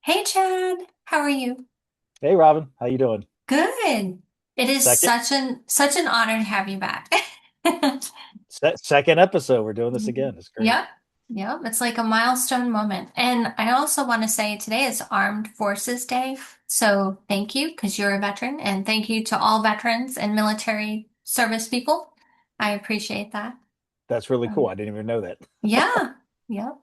Hey Chad, how are you? Hey Robin, how you doing? Good. It is Second such an honor to have you back. second episode. We're doing this again. It's great. Yep. Yep. It's like a milestone moment. And I also want to say today is Armed Forces Day. So thank you because you're a veteran and thank you to all veterans and military service people. I appreciate that. That's really cool. Um, I didn't even know that. yeah. Yep.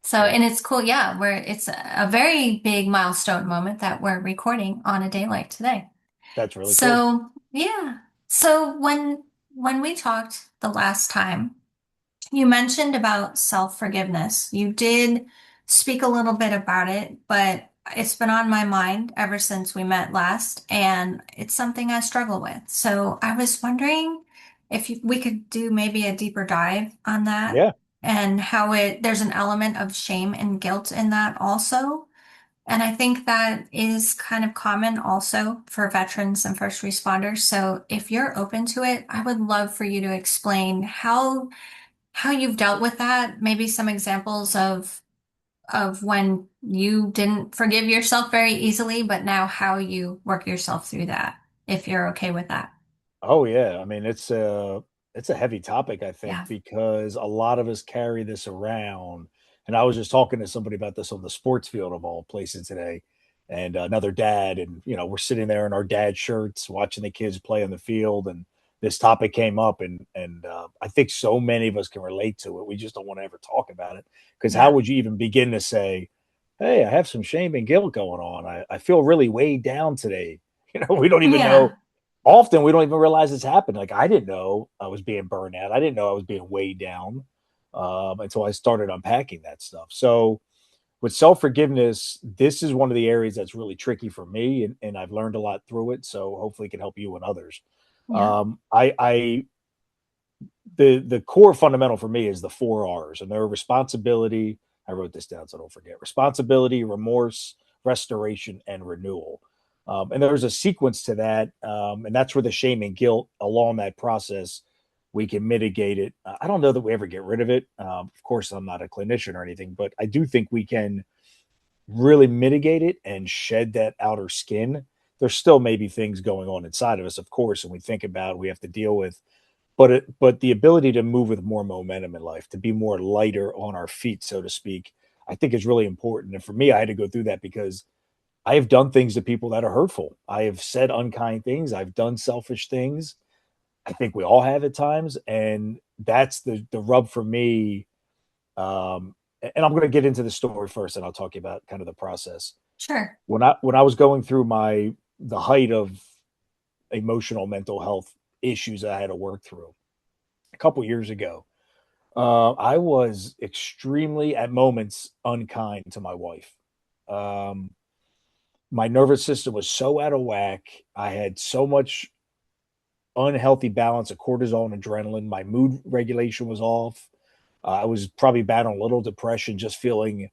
So, Yeah, and it's cool. Yeah. Where it's a very big milestone moment that we're recording on a day like today. that's really cool. So, yeah. So when we talked the last time, you mentioned about self-forgiveness. You did speak a little bit about it, but it's been on my mind ever since we met last, and it's something I struggle with. So, I was wondering if we could do maybe a deeper dive on that Yeah. and how there's an element of shame and guilt in that also. And I think that is kind of common also for veterans and first responders. So if you're open to it, I would love for you to explain how you've dealt with that, maybe some examples of when you didn't forgive yourself very easily, but now how you work yourself through that, if you're okay with that. Oh yeah. I mean, it's a heavy topic, I think, Yeah. because a lot of us carry this around. And I was just talking to somebody about this on the sports field of all places today, and another dad, and we're sitting there in our dad shirts watching the kids play on the field, and this topic came up, and I think so many of us can relate to it. We just don't want to ever talk about it because how Yeah. would you even begin to say, "Hey, I have some shame and guilt going on. I feel really weighed down today." We don't even know. Yeah. Often we don't even realize it's happened. Like I didn't know I was being burned out. I didn't know I was being weighed down until I started unpacking that stuff. So with self forgiveness, this is one of the areas that's really tricky for me, and I've learned a lot through it. So hopefully, it can help you and others. Yeah. I the core fundamental for me is the four R's, and they're responsibility. I wrote this down so I don't forget: responsibility, remorse, restoration, and renewal. And there's a sequence to that, and that's where the shame and guilt along that process we can mitigate it. I don't know that we ever get rid of it. Of course, I'm not a clinician or anything, but I do think we can really mitigate it and shed that outer skin. There's still maybe things going on inside of us, of course, and we think about we have to deal with, but the ability to move with more momentum in life, to be more lighter on our feet, so to speak, I think is really important. And for me, I had to go through that because I have done things to people that are hurtful. I have said unkind things. I've done selfish things. I think we all have at times, and that's the rub for me. And I'm going to get into the story first, and I'll talk about kind of the process. Sure. When I was going through the height of emotional mental health issues I had to work through a couple years ago, I was extremely, at moments, unkind to my wife. Um, my nervous system was so out of whack. I had so much unhealthy balance of cortisol and adrenaline. My mood regulation was off. I was probably battling a little depression, just feeling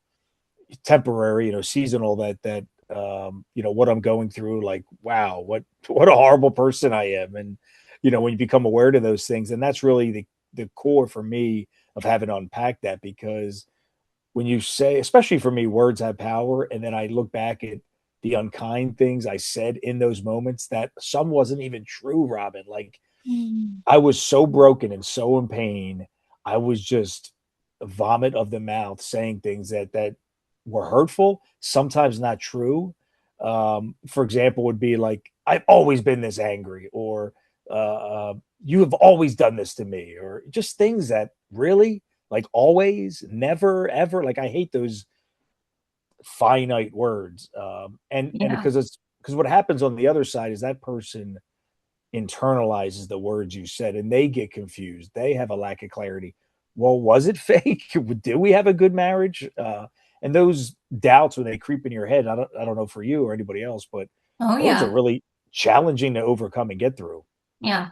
temporary, seasonal. That what I'm going through. Like, wow, what a horrible person I am. And when you become aware to those things, and that's really the core for me of having to unpack that, because when you say, especially for me, words have power. And then I look back at the unkind things I said in those moments that some wasn't even true, Robin. Like Mm. I was so broken and so in pain. I was just vomit of the mouth saying things that were hurtful, sometimes not true. For example, would be like, I've always been this angry, or you have always done this to me, or just things that really, like, always, never, ever. Like, I hate those finite words. And Yeah. because what happens on the other side is that person internalizes the words you said and they get confused. They have a lack of clarity. Well, was it fake? Do we have a good marriage? And those doubts, when they creep in your head, I don't know for you or anybody else, but Oh those are yeah. really challenging to overcome and get through. Yeah.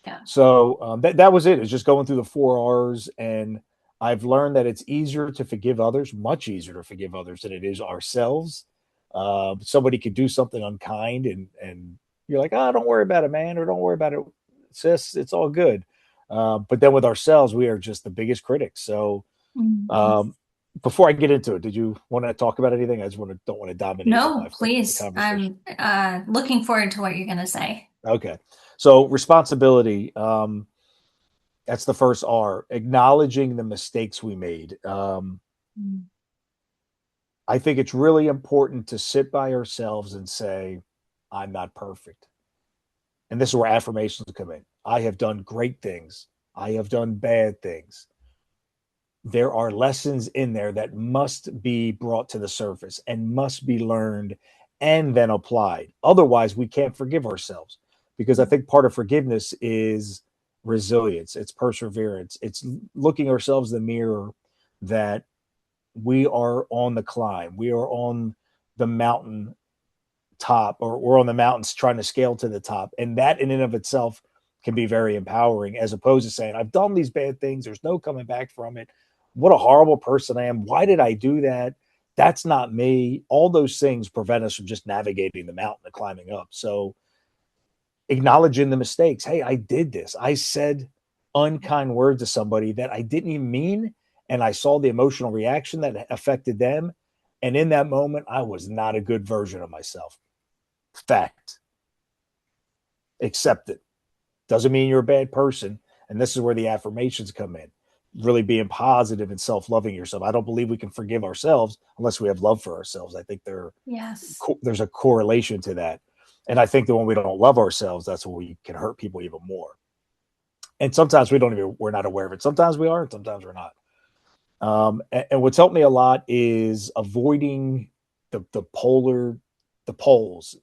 Yeah. So that was it. It's just going through the four R's. And I've learned that it's easier to forgive others, much easier to forgive others than it is ourselves. Somebody could do something unkind, and you're like, oh, don't worry about it, man, or don't worry about it, sis. It's all good. But then with ourselves, we are just the biggest critics. So Mhm. um, before I get into it, did you want to talk about anything? I just don't want to dominate No, the please. conversation. I'm looking forward to what you're going to say. Okay. So responsibility, that's the first R, acknowledging the mistakes we made. Mm. I think it's really important to sit by ourselves and say, I'm not perfect. And this is where affirmations come in. I have done great things. I have done bad things. There are lessons in there that must be brought to the surface and must be learned and then applied. Otherwise, we can't forgive ourselves, because I think part of forgiveness is resilience, it's perseverance, it's looking ourselves in the mirror that we are on the climb, we are on the mountain top, or we're on the mountains trying to scale to the top. And that in and of itself can be very empowering, as opposed to saying, I've done these bad things, there's no coming back from it. What a horrible person I am. Why did I do that? That's not me. All those things prevent us from just navigating the mountain and climbing up. So acknowledging the mistakes. Hey, I did this. I said unkind words to somebody that I didn't even mean. And I saw the emotional reaction that affected them. And in that moment, I was not a good version of myself. Fact. Accept it. Doesn't mean you're a bad person. And this is where the affirmations come in. Really being positive and self-loving yourself. I don't believe we can forgive ourselves unless we have love for ourselves. I think Yes. there's a correlation to that. And I think that when we don't love ourselves, that's when we can hurt people even more. And sometimes we're not aware of it. Sometimes we are, and sometimes we're not. And what's helped me a lot is avoiding the polar, the poles.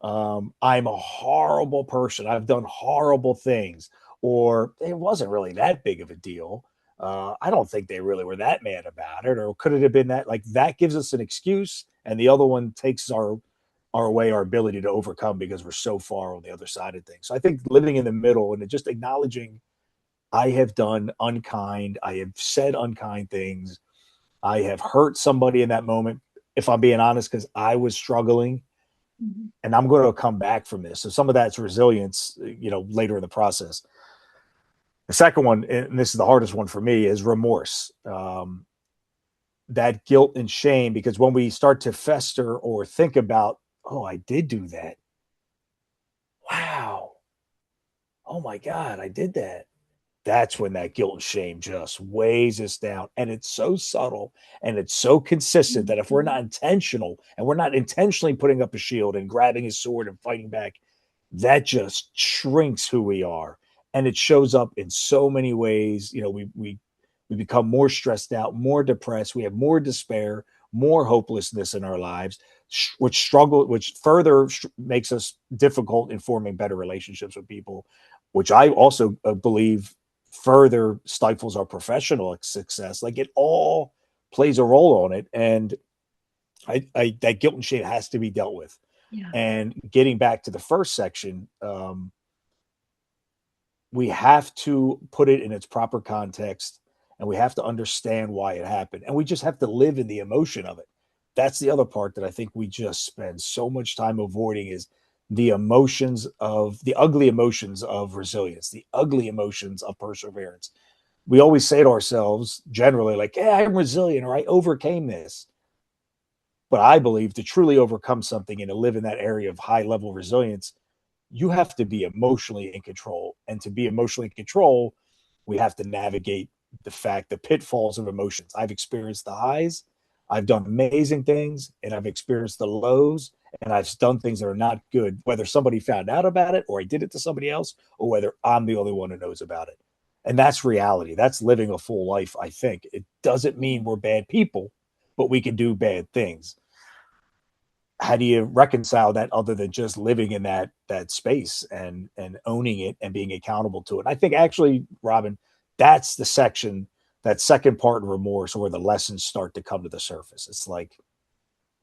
I'm a horrible person. I've done horrible things, or it wasn't really that big of a deal. I don't think they really were that mad about it, or could it have been that? Like that gives us an excuse, and the other one takes our way, our ability to overcome, because we're so far on the other side of things. So I think living in the middle and just acknowledging I have done unkind, I have said unkind things, I have hurt somebody in that moment, if I'm being honest, because I was struggling, Mhm. and I'm going to come back from this. So some of that's resilience, later in the process. The second one, and this is the hardest one for me, is remorse. That guilt and shame, because when we start to fester or think about, oh, I did do that. Wow. Oh my God, I did that. That's when that guilt and shame just weighs us down. And it's so subtle and it's so consistent that if we're Mhm. not intentional, and we're not intentionally putting up a shield and grabbing his sword and fighting back, that just shrinks who we are. And it shows up in so many ways. We become more stressed out, more depressed, we have more despair, more hopelessness in our lives, which further makes us difficult in forming better relationships with people, which I also believe further stifles our professional success. Like it all plays a role on it. And that guilt and shame has to be dealt with. Yeah. And getting back to the first section, we have to put it in its proper context, and we have to understand why it happened. And we just have to live in the emotion of it. That's the other part that I think we just spend so much time avoiding, is the ugly emotions of resilience, the ugly emotions of perseverance. We always say to ourselves generally, like, yeah, I'm resilient, or I overcame this. But I believe to truly overcome something and to live in that area of high level resilience, you have to be emotionally in control. And to be emotionally in control, we have to navigate the pitfalls of emotions. I've experienced the highs, I've done amazing things, and I've experienced the lows, and I've done things that are not good, whether somebody found out about it, or I did it to somebody else, or whether I'm the only one who knows about it. And that's reality. That's living a full life, I think. It doesn't mean we're bad people, but we can do bad things. How do you reconcile that other than just living in that space and owning it and being accountable to it? I think actually, Robin, that's the section, that second part of remorse, where the lessons start to come to the surface. It's like,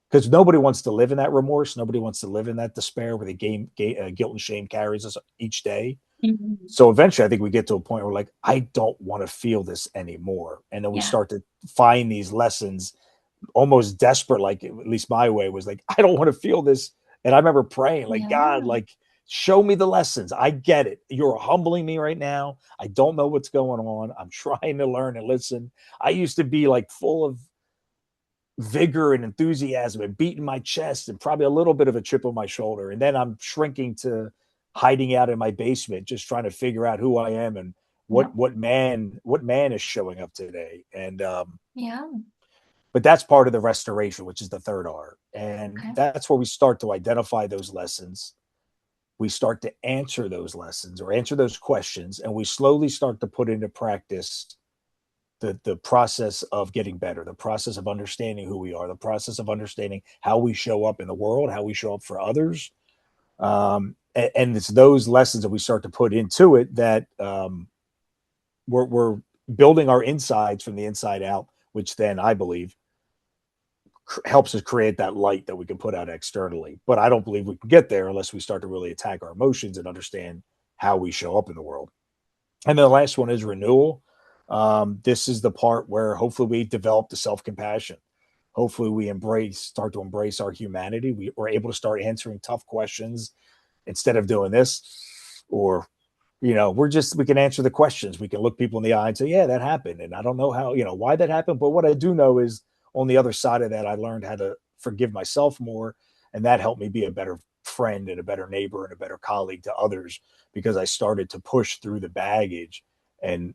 because nobody wants to live in that remorse, nobody wants to live in that despair where the guilt and shame carries us each day. Mhm. So eventually, I think we get to a point where, like, I don't want to feel this anymore, and then we Yeah. start to find these lessons, almost desperate. Like, at least my way was like, I don't want to feel this. And I remember praying, like, God, Yeah. like, Show me the lessons. I get it. You're humbling me right now. I don't know what's going on. I'm trying to learn and listen. I used to be like full of vigor and enthusiasm and beating my chest and probably a little bit of a chip on my shoulder. And then I'm shrinking to hiding out in my basement, just trying to figure out who I am and Yep. what man is showing up today. And Yeah. but that's part of the restoration, which is the third R. And Okay. that's where we start to identify those lessons. We start to answer those lessons or answer those questions, and we slowly start to put into practice the process of getting better, the process of understanding who we are, the process of understanding how we show up in the world, how we show up for others. And it's those lessons that we start to put into it that we're building our insides from the inside out, which then I believe helps us create that light that we can put out externally. But I don't believe we can get there unless we start to really attack our emotions and understand how we show up in the world. And then the last one is renewal. This is the part where hopefully we develop the self compassion. Hopefully we start to embrace our humanity. We're able to start answering tough questions instead of doing this, or we can answer the questions. We can look people in the eye and say, yeah, that happened. And I don't know how, why that happened. But what I do know is on the other side of that, I learned how to forgive myself more. And that helped me be a better friend and a better neighbor and a better colleague to others, because I started to push through the baggage and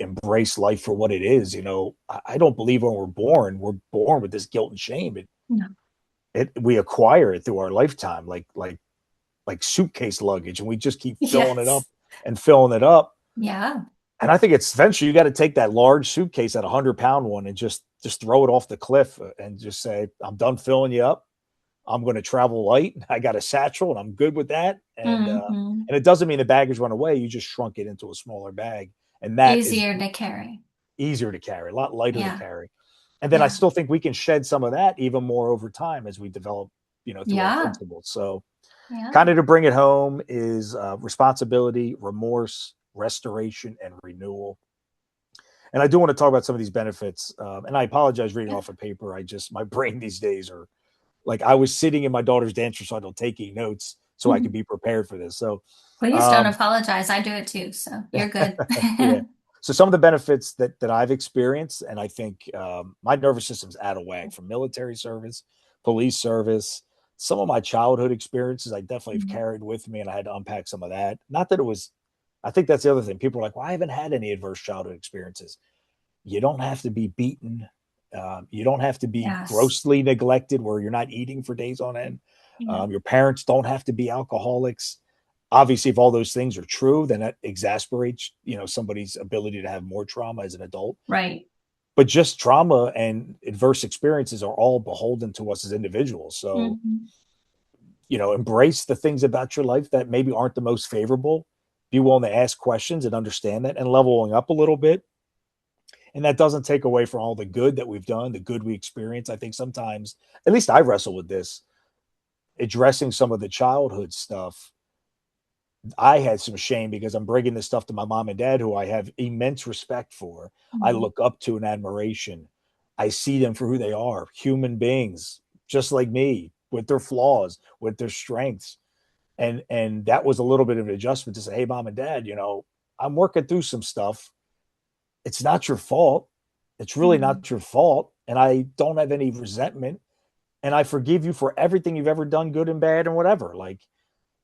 embrace life for what it is. I don't believe when we're born with this guilt and shame. No. We acquire it through our lifetime, like suitcase luggage, and we just keep filling it up Yes. and filling it up. Yeah. And I think it's eventually you got to take that large suitcase, that 100-pound one, and just throw it off the cliff and just say, I'm done filling you up. I'm going to travel light. I got a satchel and I'm good with that. Hmm. And it doesn't mean the baggage run away. You just shrunk it into a smaller bag. And that is Easier to carry. easier to carry, a lot lighter to Yeah. carry. And then I Yeah. still think we can shed some of that even more over time as we develop, through our Yeah. principles. So Yeah. kind of to bring it home is responsibility, remorse, restoration, and renewal. And I do want to talk about some of these benefits. And I apologize reading Yeah. off a paper. My brain these days are like I was sitting in my daughter's dance recital taking notes so I could Mhm. be prepared for this. So, Please don't um, apologize. I do it too, so you're good. yeah. So some of the benefits that I've experienced, and I think my nervous system's out of whack from military service, police service, some of my childhood experiences, I definitely have Mhm. carried with me, and I had to unpack some of that. Not that it was. I think that's the other thing. People are like, "Well, I haven't had any adverse childhood experiences." You don't have to be beaten. You don't have to be Yes. grossly neglected where you're not eating for days on end. Yeah. Your parents don't have to be alcoholics. Obviously, if all those things are true, then that exasperates, somebody's ability to have more trauma as an adult. Right. But just trauma and adverse experiences are all beholden to us as individuals. So, Hmm. embrace the things about your life that maybe aren't the most favorable. Be willing to ask questions and understand that, and leveling up a little bit. And that doesn't take away from all the good that we've done, the good we experience. I think sometimes, at least I wrestle with this, addressing some of the childhood stuff. I had some shame because I'm bringing this stuff to my mom and dad, who I have immense respect for. I Hmm. look up to and admiration. I see them for who they are, human beings, just like me, with their flaws, with their strengths. And that was a little bit of an adjustment to say, hey, mom and dad, I'm working through some stuff. It's not your fault. It's really Hmm. not your fault. And I don't have any resentment. And I forgive you for everything you've ever done, good and bad and whatever. Like,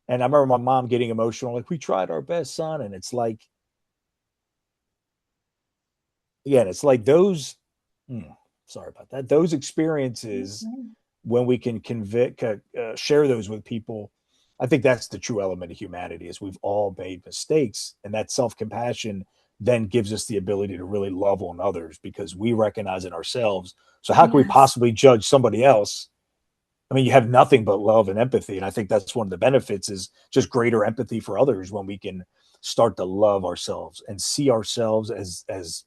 and I remember my mom getting emotional, like, we tried our best, son. And it's like, again, it's like those, sorry about that, those experiences, when we can share those with people, I think that's the true element of humanity is we've all made mistakes. And that self compassion then gives us the ability to really love on others because we recognize it ourselves. So how can we Yes. possibly judge somebody else? I mean, you have nothing but love and empathy. And I think that's one of the benefits is just greater empathy for others when we can start to love ourselves and see ourselves as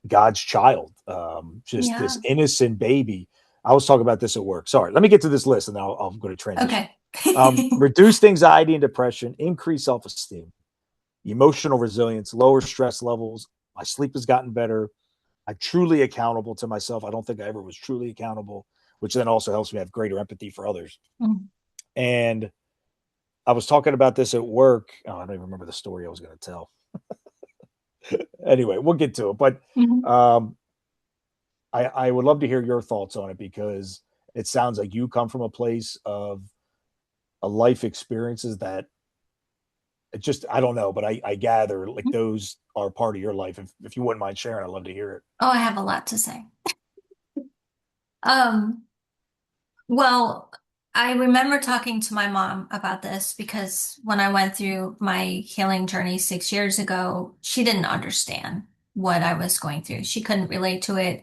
God's child, just this Yeah. innocent baby. I was talking about this at work. Sorry, let me get to this list and then I'll go to transition. Okay. Reduced anxiety and depression, increased self esteem, emotional resilience, lower stress levels. My sleep has gotten better. I'm truly accountable to myself. I don't think I ever was truly accountable, which then also helps me have greater empathy for others. Mm. And I was talking about this at work. Oh, I don't even remember the story I was going to tell. Anyway, we'll get to it. But Mhm. um, I would love to hear your thoughts on it because it sounds like you come from a place of a life experiences that it just I don't know, but I gather like those are part of your life. If you wouldn't mind sharing, I'd love to hear it. Oh, I have a lot to say. Um, Well, I remember talking to my mom about this because when I went through my healing journey 6 years ago, she didn't understand what I was going through. She couldn't relate to it.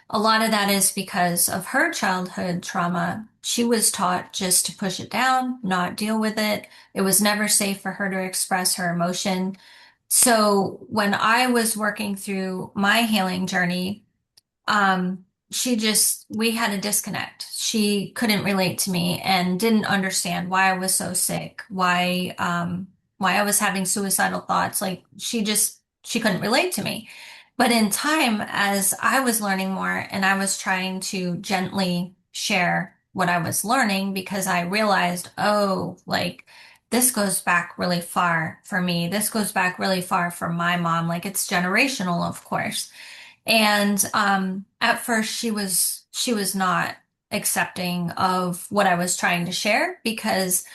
A lot of that is because of her childhood trauma. She was taught just to push it down, not deal with it. It was never safe for her to express her emotion. So when I was working through my healing journey, we had a disconnect. She couldn't relate to me and didn't understand why I was so sick, why I was having suicidal thoughts. Like she couldn't relate to me. But in time, as I was learning more and I was trying to gently share what I was learning because I realized, oh, like this goes back really far for me. This goes back really far for my mom. Like it's generational, of course. And at first she was not accepting of what I was trying to share because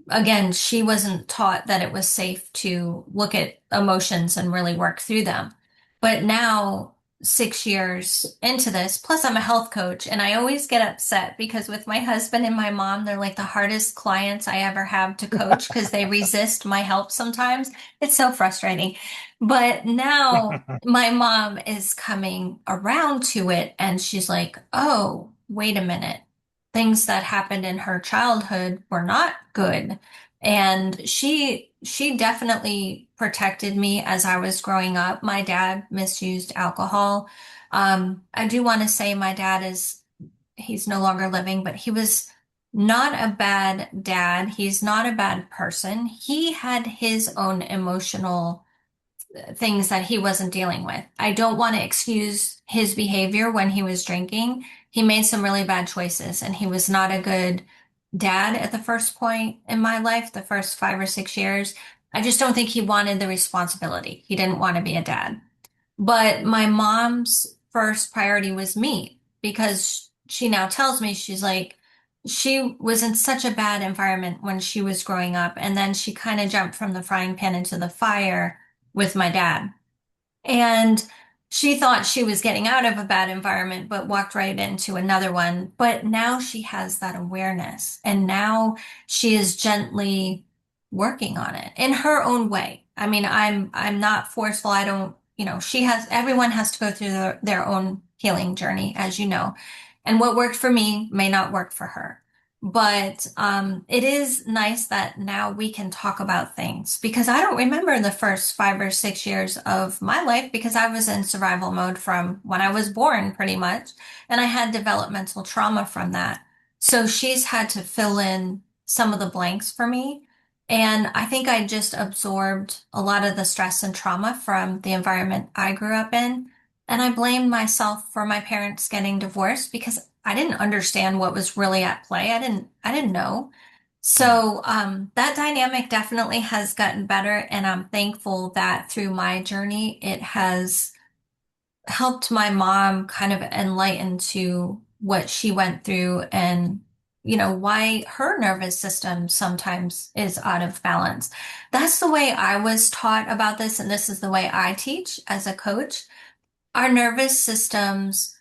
again, she wasn't taught that it was safe to look at emotions and really work through them. But now, 6 years into this, plus I'm a health coach, and I always get upset because with my husband and my mom, they're like the hardest clients I ever have to coach because they resist my help sometimes. It's so frustrating. But now my mom is coming around to it, and she's like, oh, wait a minute. Things that happened in her childhood were not good. And she definitely protected me as I was growing up. My dad misused alcohol. I do want to say my dad he's no longer living, but he was not a bad dad. He's not a bad person. He had his own emotional things that he wasn't dealing with. I don't want to excuse his behavior when he was drinking. He made some really bad choices and he was not a good dad at the first point in my life, the first 5 or 6 years. I just don't think he wanted the responsibility. He didn't want to be a dad. But my mom's first priority was me because she now tells me she's like, she was in such a bad environment when she was growing up. And then she kind of jumped from the frying pan into the fire with my dad. And she thought she was getting out of a bad environment, but walked right into another one. But now she has that awareness. And now she is gently working on it in her own way. I mean, I'm not forceful. I don't, everyone has to go through their own healing journey, as you know. And what worked for me may not work for her. But it is nice that now we can talk about things because I don't remember the first 5 or 6 years of my life because I was in survival mode from when I was born, pretty much. And I had developmental trauma from that. So she's had to fill in some of the blanks for me. And I think I just absorbed a lot of the stress and trauma from the environment I grew up in. And I blamed myself for my parents getting divorced because I didn't understand what was really at play. I didn't know. Hmm. So that dynamic definitely has gotten better, and I'm thankful that through my journey, it has helped my mom kind of enlighten to what she went through and why her nervous system sometimes is out of balance. That's the way I was taught about this, and this is the way I teach as a coach. Our nervous systems,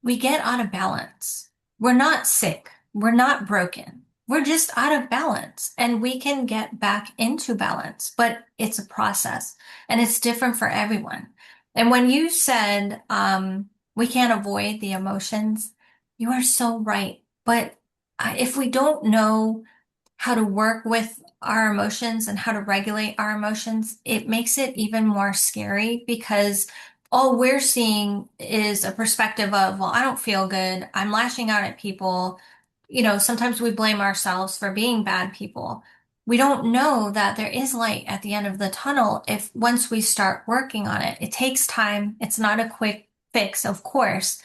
we get out of balance. We're not sick. We're not broken. We're just out of balance and we can get back into balance, but it's a process and it's different for everyone. And when you said, we can't avoid the emotions, you are so right. But if we don't know how to work with our emotions and how to regulate our emotions, it makes it even more scary because all we're seeing is a perspective of, well, I don't feel good. I'm lashing out at people. Sometimes we blame ourselves for being bad people. We don't know that there is light at the end of the tunnel if once we start working on it. It takes time. It's not a quick fix, of course.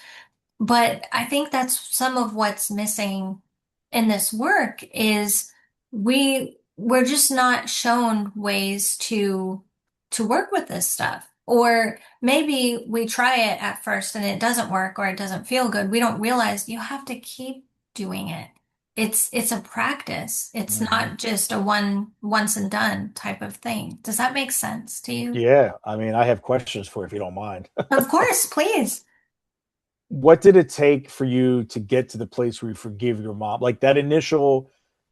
But I think that's some of what's missing in this work is we we're just not shown ways to work with this stuff. Or maybe we try it at first and it doesn't work or it doesn't feel good. We don't realize you have to keep doing it. It's a practice. It's Mhm. not just a once and done type of thing. Does that make sense to you? Yeah, I mean, I have questions for you if you don't mind. Of course, please. What did it take for you to get to the place where you forgive your mom? Like that initial,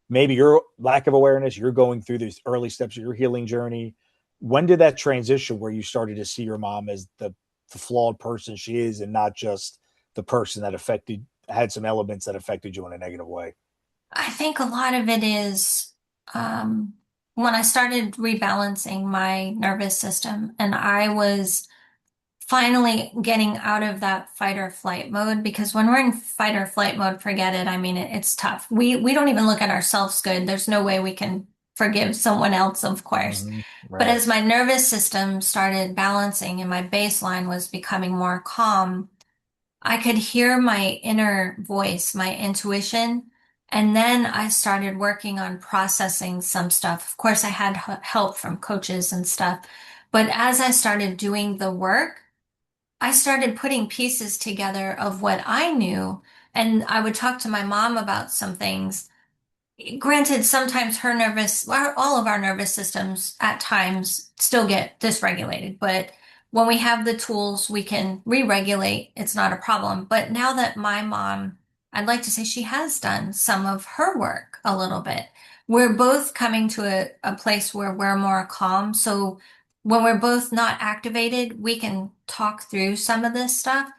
maybe your lack of awareness, you're going through these early steps of your healing journey. When did that transition where you started to see your mom as the flawed person she is and not just the person that had some elements that affected you in a negative way? I think a lot of it is um, when I started rebalancing my nervous system and I was finally getting out of that fight or flight mode because when we're in fight or flight mode, forget it. I mean, it's tough. We don't even look at ourselves good. There's no way we can forgive someone else, of course. Hmm. But Right. as my nervous system started balancing and my baseline was becoming more calm, I could hear my inner voice, my intuition. And then I started working on processing some stuff. Of course, I had help from coaches and stuff. But as I started doing the work, I started putting pieces together of what I knew. And I would talk to my mom about some things. Granted, sometimes all of our nervous systems at times still get dysregulated, but when we have the tools, we can re-regulate. It's not a problem. But now that my mom, I'd like to say she has done some of her work a little bit. We're both coming to a place where we're more calm. So when we're both not activated, we can talk through some of this stuff.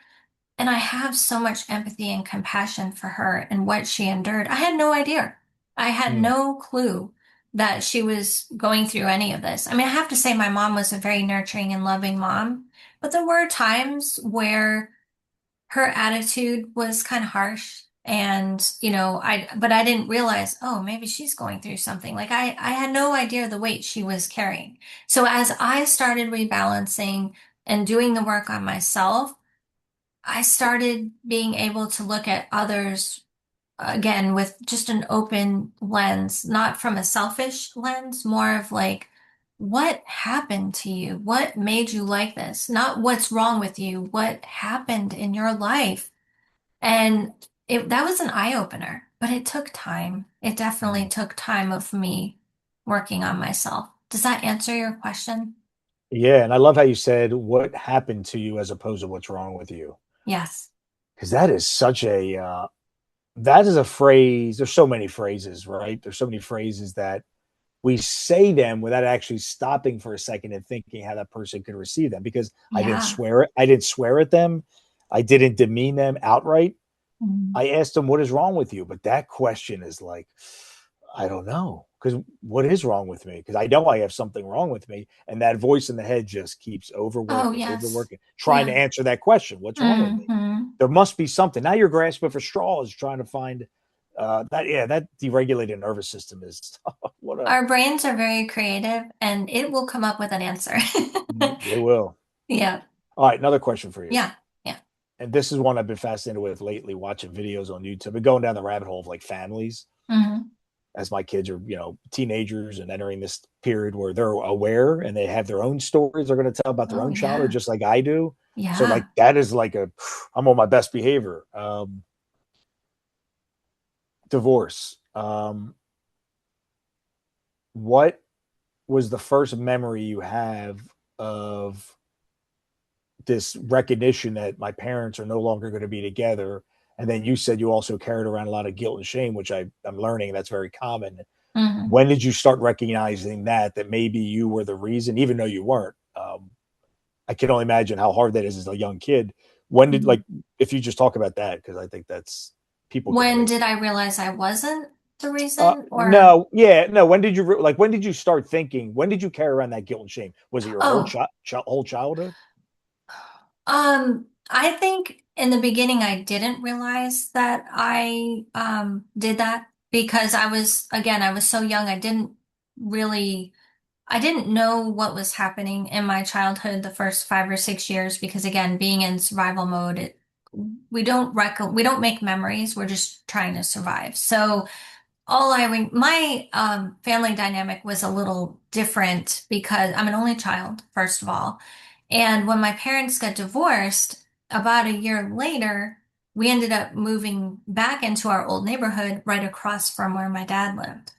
And I have so much empathy and compassion for her and what she endured. I had no idea. I had Mm. no clue that she was going through any of this. I mean, I have to say my mom was a very nurturing and loving mom, but there were times where her attitude was kind of harsh. And, but I didn't realize, oh, maybe she's going through something. Like I had no idea the weight she was carrying. So as I started rebalancing and doing the work on myself, I started being able to look at others again with just an open lens, not from a selfish lens, more of like, what happened to you? What made you like this? Not what's wrong with you, what happened in your life? And that was an eye opener, but it took time. It definitely Mm. took time of me working on myself. Does that answer your question? Yeah, and I love how you said what happened to you as opposed to what's wrong with you. Yes. Because that is such a that is a phrase. There's so many phrases, right? There's so many phrases that we say them without actually stopping for a second and thinking how that person could receive them. Because Yeah. I didn't swear at them, I didn't demean them outright. Mhm. I asked them, "What is wrong with you?" But that question is like, I don't know, because what is wrong with me? Because I know I have something wrong with me, and that voice in the head just keeps Oh, overworking, yes. overworking, trying to Yeah. answer that question. What's wrong with me? Hmm. There must be something. Now you're grasping for straws, trying to find that. Yeah, that deregulated nervous system is what a Our brains are very creative and it will come up with an answer. it will. Yeah. All right, another question for you, Yeah. Yeah. and this is one I've been fascinated with lately, watching videos on YouTube and going down the rabbit hole of like families. Hmm. As my kids are, teenagers and entering this period where they're aware and they have their own stories they're going to tell about their Oh, own childhood, yeah. just like I do. So like Yeah. that is like I'm on my best behavior. Divorce. What was the first memory you have of this recognition that my parents are no longer going to be together? And then you said you also carried around a lot of guilt and shame, which I'm learning that's very common. Hmm. When did you start recognizing that maybe you were the reason, even though you weren't? I can only imagine how hard that is as a young kid. When did, like, if you just talk about that, because I think that's people can When relate. did I realize I wasn't the reason or, No, yeah, no. When did you like? When did you start thinking? When did you carry around that guilt and shame? Was it your oh, whole childhood? I think in the beginning I didn't realize that I did that because I was so young. Really I didn't know what was happening in my childhood the first 5 or 6 years because again, being in survival mode, we don't make memories. We're just trying to survive. So my family dynamic was a little different because I'm an only child, first of all. And when my parents got divorced, about a year later, we ended up moving back into our old neighborhood right across from where my dad lived.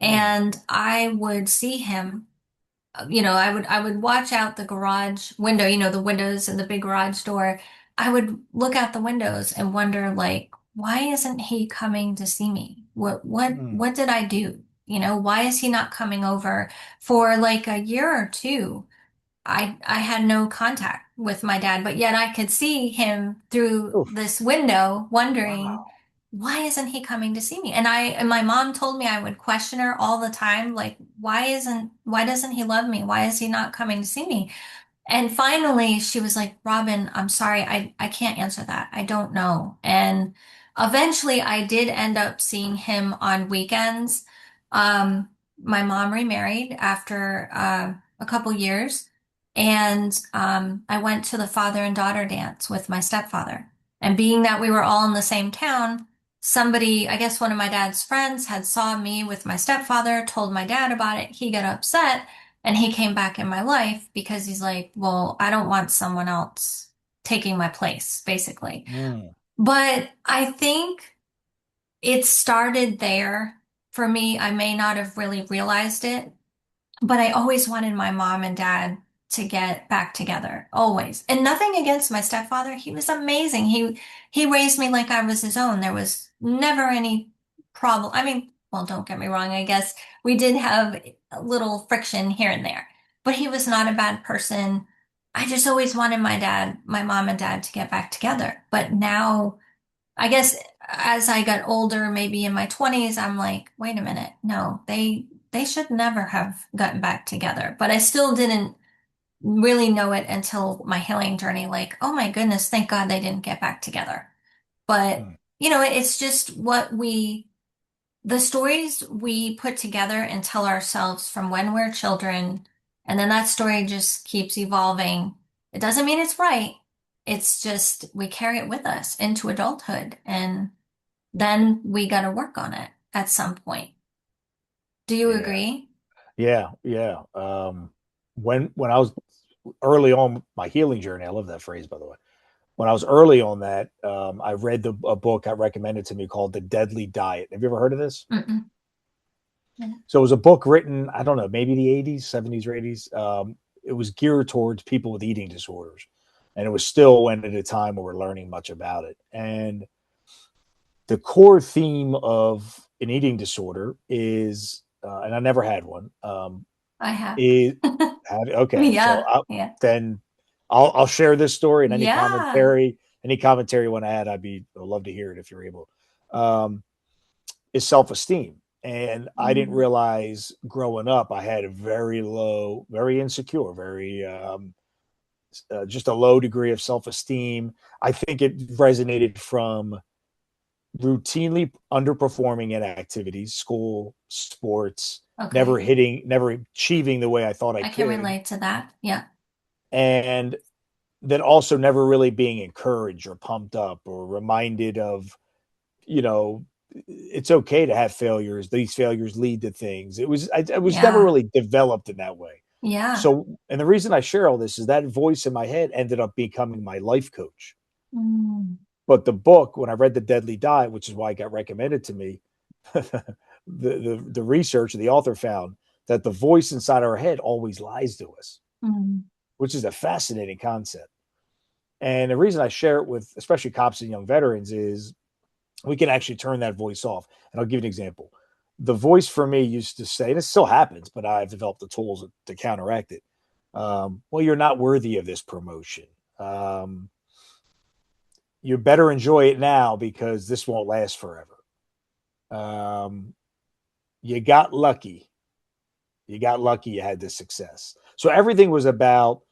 Hmm. And I would see him, I would watch out the garage window, the windows and the big garage door. I would look out the windows and wonder, like, why isn't he coming to see me? Hmm. What did I do? Why is he not coming over for like a year or two? I had no contact with my dad, but yet I could see him through Oof. this window wondering, Wow. why isn't he coming to see me? And my mom told me I would question her all the time, like, why doesn't he love me? Why is he not coming to see me? And finally, she was like, Robin, I'm sorry, I can't answer that. I don't know. And eventually, I did end up seeing him on weekends. Um, my mom remarried after a couple years, and I went to the father and daughter dance with my stepfather. And being that we were all in the same town, somebody, I guess one of my dad's friends, had saw me with my stepfather, told my dad about it. He got upset. And he came back in my life because he's like, well, I don't want someone else taking my place, basically. Hmm. But I think it started there for me. I may not have really realized it, but I always wanted my mom and dad to get back together, always. And nothing against my stepfather. He was amazing. He raised me like I was his own. There was never any problem. I mean, well, don't get me wrong. I guess we did have a little friction here and there, but he was not a bad person. I just always wanted my mom and dad to get back together. But now I guess as I got older, maybe in my 20s, I'm like, wait a minute. No, they should never have gotten back together. But I still didn't really know it until my healing journey, like, oh my goodness, thank God they didn't get back together. But, Hmm. it's just the stories we put together and tell ourselves from when we're children, and then that story just keeps evolving. It doesn't mean it's right. It's just we carry it with us into adulthood, and then we got to work on it at some point. Do you Yeah. agree? Yeah. Yeah. When I was early on my healing journey, I love that phrase, by the way. When I was early on that, I read a book got recommended to me called The Deadly Diet. Have you ever heard of this? Mm-mm. So it was a book written, I don't know, maybe the 80s, 70s or 80s. It was geared towards people with eating disorders. And it was still when at a time where we're learning much about it. And the core theme of an eating disorder is, and I never had one, I have. is okay. So Yeah, yeah, then I'll share this story and yeah. any commentary you want to add, I'd love to hear it if you're able. Um, is self esteem. And I didn't Mm, realize growing up, I had a very low, very insecure, very just a low degree of self esteem. I think it resonated from routinely underperforming in activities, school, sports, okay. never achieving the way I thought I I can could, relate to that. Yeah. and then also never really being encouraged or pumped up or reminded of, you know, it's okay to have failures. These failures lead to things. I was never Yeah. really developed in that way. Yeah. So, and the reason I share all this is that voice in my head ended up becoming my life coach. Mm, But the book, when I read The Deadly Diet, which is why it got recommended to me, the research the author found that the voice inside our head always lies to us, mm, which is a fascinating concept. And the reason I share it with especially cops and young veterans is we can actually turn that voice off. And I'll give you an example. The voice for me used to say, and it still happens, but I've developed the tools to counteract it. Well, you're not worthy of this promotion. Um, you better enjoy it now because this won't last forever. Um, you got lucky. You got lucky you had this success. So everything was about,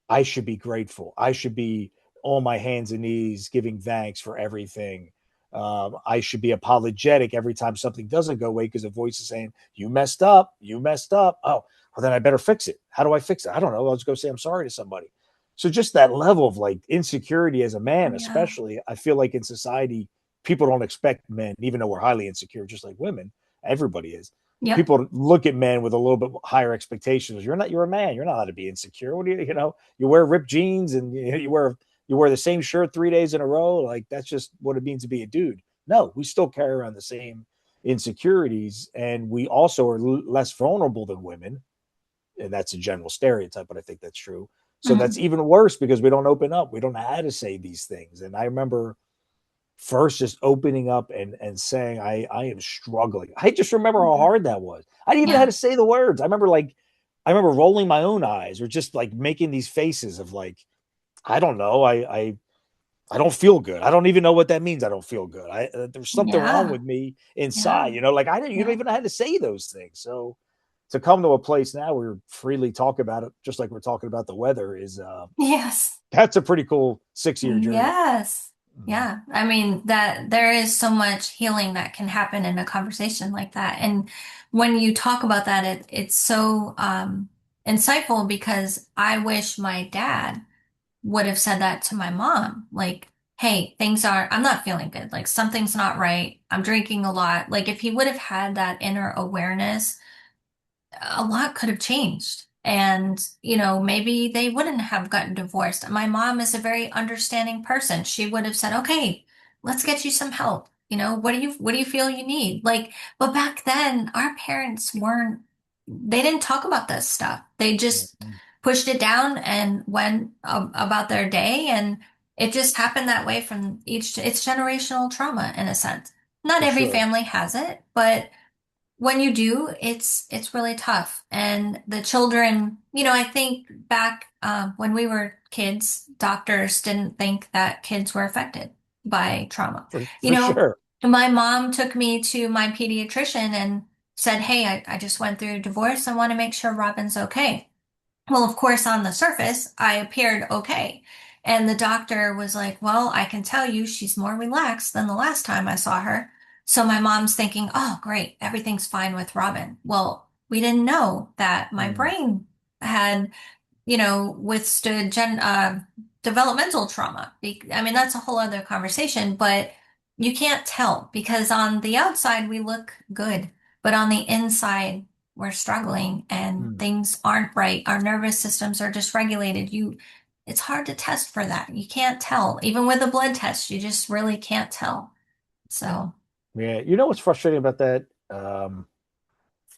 I should be grateful. I should be on my hands and knees giving thanks for everything. I should be apologetic every time something doesn't go away because a voice is saying, you messed up. You messed up. Oh, well, then I better fix it. How do I fix it? I don't know. I'll just go say I'm sorry to somebody. So just that level of like insecurity as a man, yeah. especially, I feel like in society, people don't expect men, even though we're highly insecure, just like women, everybody is. Yep. People look at men with a little bit higher expectations. You're not. You're a man. You're not allowed to be insecure. What do you? You know, you wear ripped jeans and you wear the same shirt 3 days in a row. Like that's just what it means to be a dude. No, we still carry around the same insecurities, and we also are less vulnerable than women. And that's a general stereotype, but I think that's true. So that's Mhm. even worse because we don't open up. We don't know how to say these things. And I remember first just opening up and saying I am struggling. I just remember how Yeah. hard that was. I didn't even know how Yeah. to say the words. I remember rolling my own eyes or just like making these faces of like I don't know. I don't feel good. I don't even know what that means. I don't feel good. There's something wrong Yeah. with me inside. Yeah. Like I didn't. You don't Yeah. even know how to say those things. So to come to a place now where we freely talk about it, just like we're talking about the weather, is Yes. that's a pretty cool 6 year journey. Yes. Mhm. Yeah. I mean, that there is so much healing that can happen in a conversation like that. And when you talk about that, it's so insightful because I wish my dad would have said that to my mom. Like, hey, I'm not feeling good. Like, something's not right. I'm drinking a lot. Like, if he would have had that inner awareness, a lot could have changed. And, maybe they wouldn't have gotten divorced. My mom is a very understanding person. She would have said, okay, let's get you some help. What do you feel you need? Like, but back then, our parents they didn't talk about this stuff. They just Mhm. pushed it down and went about their day. And it just happened that way it's generational trauma in a sense. Not For every sure. family has it, but when you do, it's really tough. And the children, I think back when we were kids, doctors didn't think that kids were affected by trauma. You For know, sure. my mom took me to my pediatrician and said, "Hey, I just went through a divorce. I want to make sure Robin's okay." Well, of course, on the surface, I appeared okay. And the doctor was like, well, I can tell you she's more relaxed than the last time I saw her. So my mom's thinking, oh, great, everything's fine with Robin. Well, we didn't know that my Mm. brain had withstood developmental trauma. I mean, that's a whole other conversation, but you can't tell because on the outside we look good, but on the inside we're struggling and Mm. things aren't right. Our nervous systems are dysregulated. It's hard to test for that. You can't tell. Even with a blood test, you just really can't tell. So, Yeah. You know what's frustrating about that?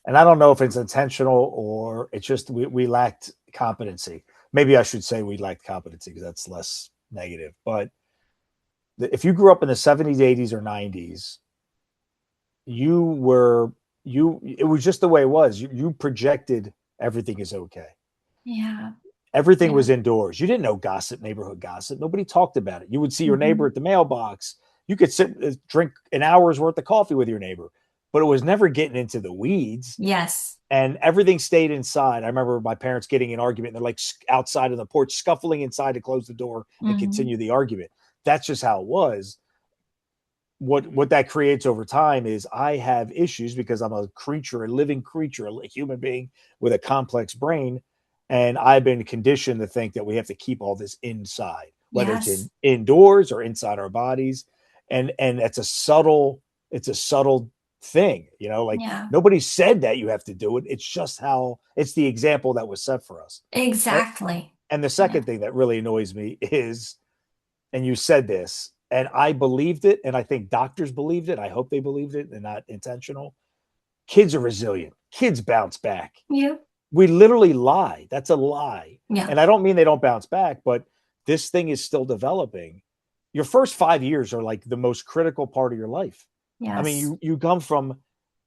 And I don't know if it's intentional or it's just we lacked competency. Maybe I should say we lacked competency because that's less negative. But if you grew up in the 70s, 80s, or 90s, you were it was just the way it was. You projected everything is okay. yeah, Everything yeah. was indoors. You didn't know gossip, neighborhood gossip. Nobody talked about it. You would see your neighbor Hmm. at the mailbox. You could sit drink an hour's worth of coffee with your neighbor, but it was never getting into the weeds. Yes. And everything stayed inside. I remember my parents getting an argument. And they're like outside on the porch, scuffling inside to close the door and Hmm. continue the argument. That's just how it was. What that creates over time is I have issues because I'm a creature, a living creature, a human being with a complex brain, and I've been conditioned to think that we have to keep all this inside, whether it's Yes. indoors or inside our bodies, and it's a subtle thing, like Yeah. nobody said that you have to do it. It's just how it's the example that was set for us. And, Exactly. and the Yeah. second thing that really annoys me is and you said this, and I believed it, and I think doctors believed it. I hope they believed it and not intentional. Kids are resilient. Kids bounce back. Yeah. We literally lie. That's a lie. Yeah. And I don't mean they don't bounce back, but this thing is still developing. Your first 5 years are like the most critical part of your life. I mean, Yes. you come from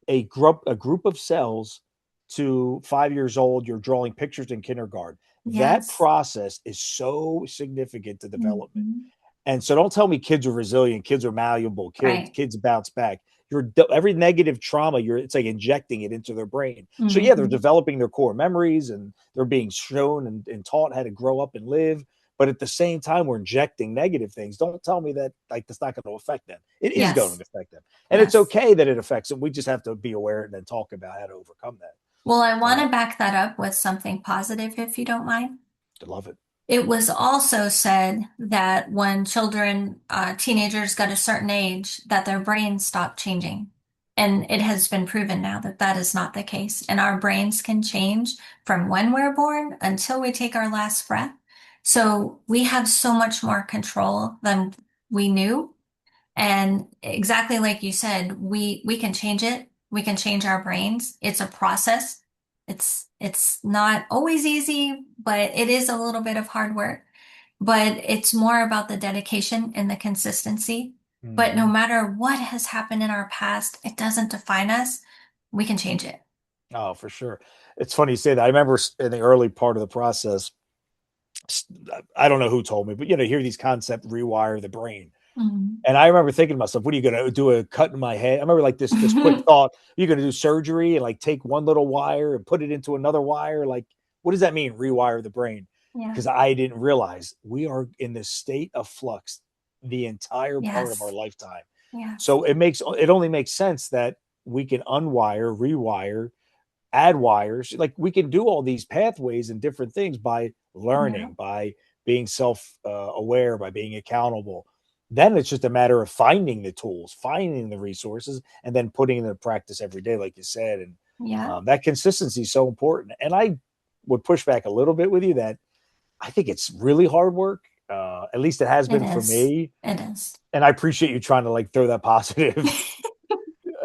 a group of cells to 5 years old. You're drawing pictures in kindergarten. That Yes. process is so significant to development. Hmm. And so don't tell me kids are resilient, kids are malleable, kids Right. kids bounce back. Every negative trauma, it's like injecting it into their brain. So yeah, they're Hmm. developing their core memories and they're being shown and taught how to grow up and live. But at the same time, we're injecting negative things. Don't tell me that like that's not going to affect them. It is going Yes. to affect them, and it's Yes. okay that it affects them. We just have to be aware and then talk about how to overcome that. Well, I want to back that up with something positive, if you don't mind. I love it. It was also said that when teenagers got a certain age, that their brains stopped changing. And it has been proven now that that is not the case. And our brains can change from when we're born until we take our last breath. So we have so much more control than we knew. And exactly like you said, we can change it. We can change our brains. It's a process. It's not always easy, but it is a little bit of hard work. But it's more about the dedication and the consistency. But no Mm-hmm. matter what has happened in our past, it doesn't define us. We can change it. Oh, for sure. It's funny you say that. I remember in the early part of the process, I don't know who told me, but you know, hear these concepts rewire the brain. Mhm. And I remember thinking to myself, what are you going to do? A cut in my head? I remember like this quick thought, you're going to do surgery and like take one little wire and put it into another wire. Like, what does that mean? Rewire the brain. Yeah. Because I didn't realize we are in this state of flux the entire part of our Yes. lifetime. Yes. So it only makes sense that we can unwire, rewire, add wires. Like we can do all these pathways and different things by Yeah. learning, by being self aware, by being accountable. Then it's just a matter of finding the tools, finding the resources, and then putting them into practice every day, like you said. And Yeah. that consistency is so important. And I would push back a little bit with you that I think it's really hard work. At least it has It been for is. me. It is. And I appreciate you trying to like throw that positive,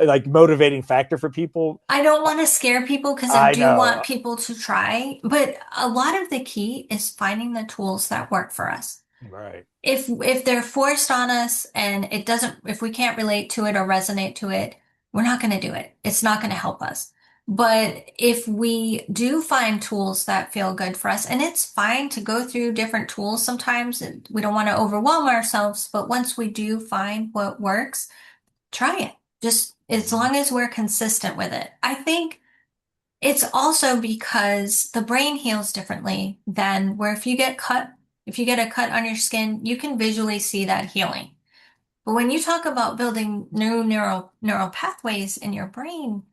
like motivating factor for people. I don't want to scare people because I I do want know. people to try, but a lot of the key is finding the tools that work for us. Right. If they're forced on us and it doesn't, if we can't relate to it or resonate to it, we're not going to do it. It's not going to help us. But if we do find tools that feel good for us, and it's fine to go through different tools sometimes, and we don't want to overwhelm ourselves, but once we do find what works, try it. Just as Mhm. long as we're consistent with it. I think it's also because the brain heals differently than where if you get a cut on your skin, you can visually see that healing. But when you talk about building new neural pathways in your brain,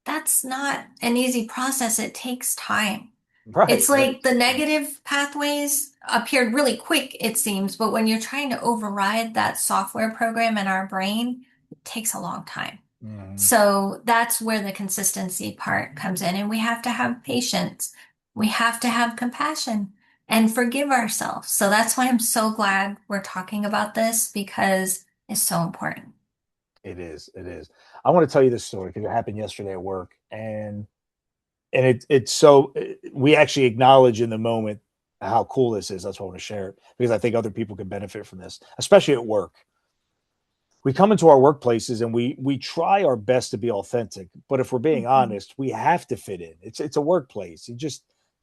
that's not an easy process. It takes time. Right, It's right. like the negative pathways appeared really quick, it seems, but when you're trying to override that software program in our brain, it takes a long time. Mhm. So that's where the consistency part comes in, and we have to have patience. We have to have compassion and forgive ourselves. So that's why I'm so glad we're talking about this because it's so important. It is. It is. I want to tell you this story because it happened yesterday at work, and it's so we actually acknowledge in the moment how cool this is. That's why I want to share it because I think other people can benefit from this, especially at work. We come into our workplaces and we try our best to be authentic, but if we're being Mhm. honest, we have to fit in. It's a workplace.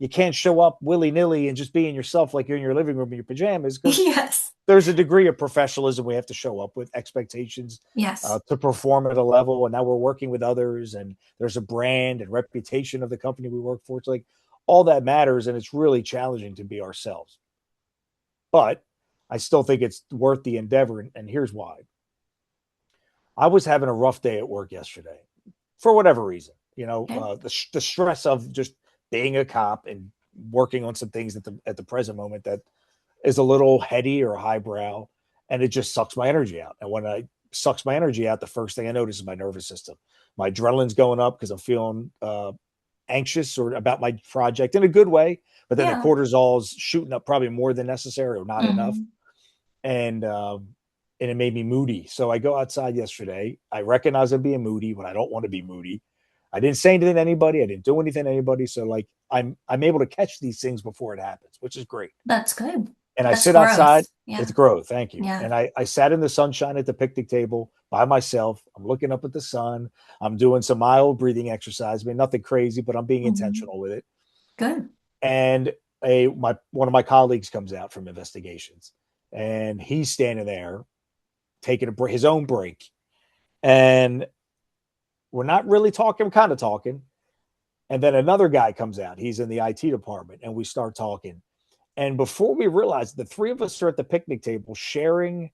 You can't show up willy nilly and just being yourself like you're in your living room in your pajamas because Yes. there's a degree of professionalism we have to show up with, expectations Yes. to perform at a level. And now we're working with others, and there's a brand and reputation of the company we work for. It's like all that matters, and it's really challenging to be ourselves. But I still think it's worth the endeavor, and here's why. I was having a rough day at work yesterday for whatever reason. Okay. The stress of just being a cop and working on some things at the present moment that is a little heady or highbrow, and it just sucks my energy out. And when it sucks my energy out, the first thing I notice is my nervous system. My adrenaline's going up because I'm feeling anxious or about my project in a good way, but then the Yeah. cortisol's shooting up probably more than necessary or not enough, Hmm. and and it made me moody. So I go outside yesterday. I recognize I'm being moody, but I don't want to be moody. I didn't say anything to anybody. I didn't do anything to anybody. So like I'm able to catch these things before it happens, which is great. That's good. And I That's sit outside. growth. Yeah. It's growth. Thank you. Yeah. And I sat in the sunshine at the picnic table by myself. I'm looking up at the sun. I'm doing some mild breathing exercise. I mean, nothing crazy, but I'm being Hmm. intentional with it. Good. And my one of my colleagues comes out from investigations, and he's standing there taking his own break. And we're not really talking, kind of talking. And then another guy comes out. He's in the IT department, and we start talking. And before we realize, the three of us are at the picnic table sharing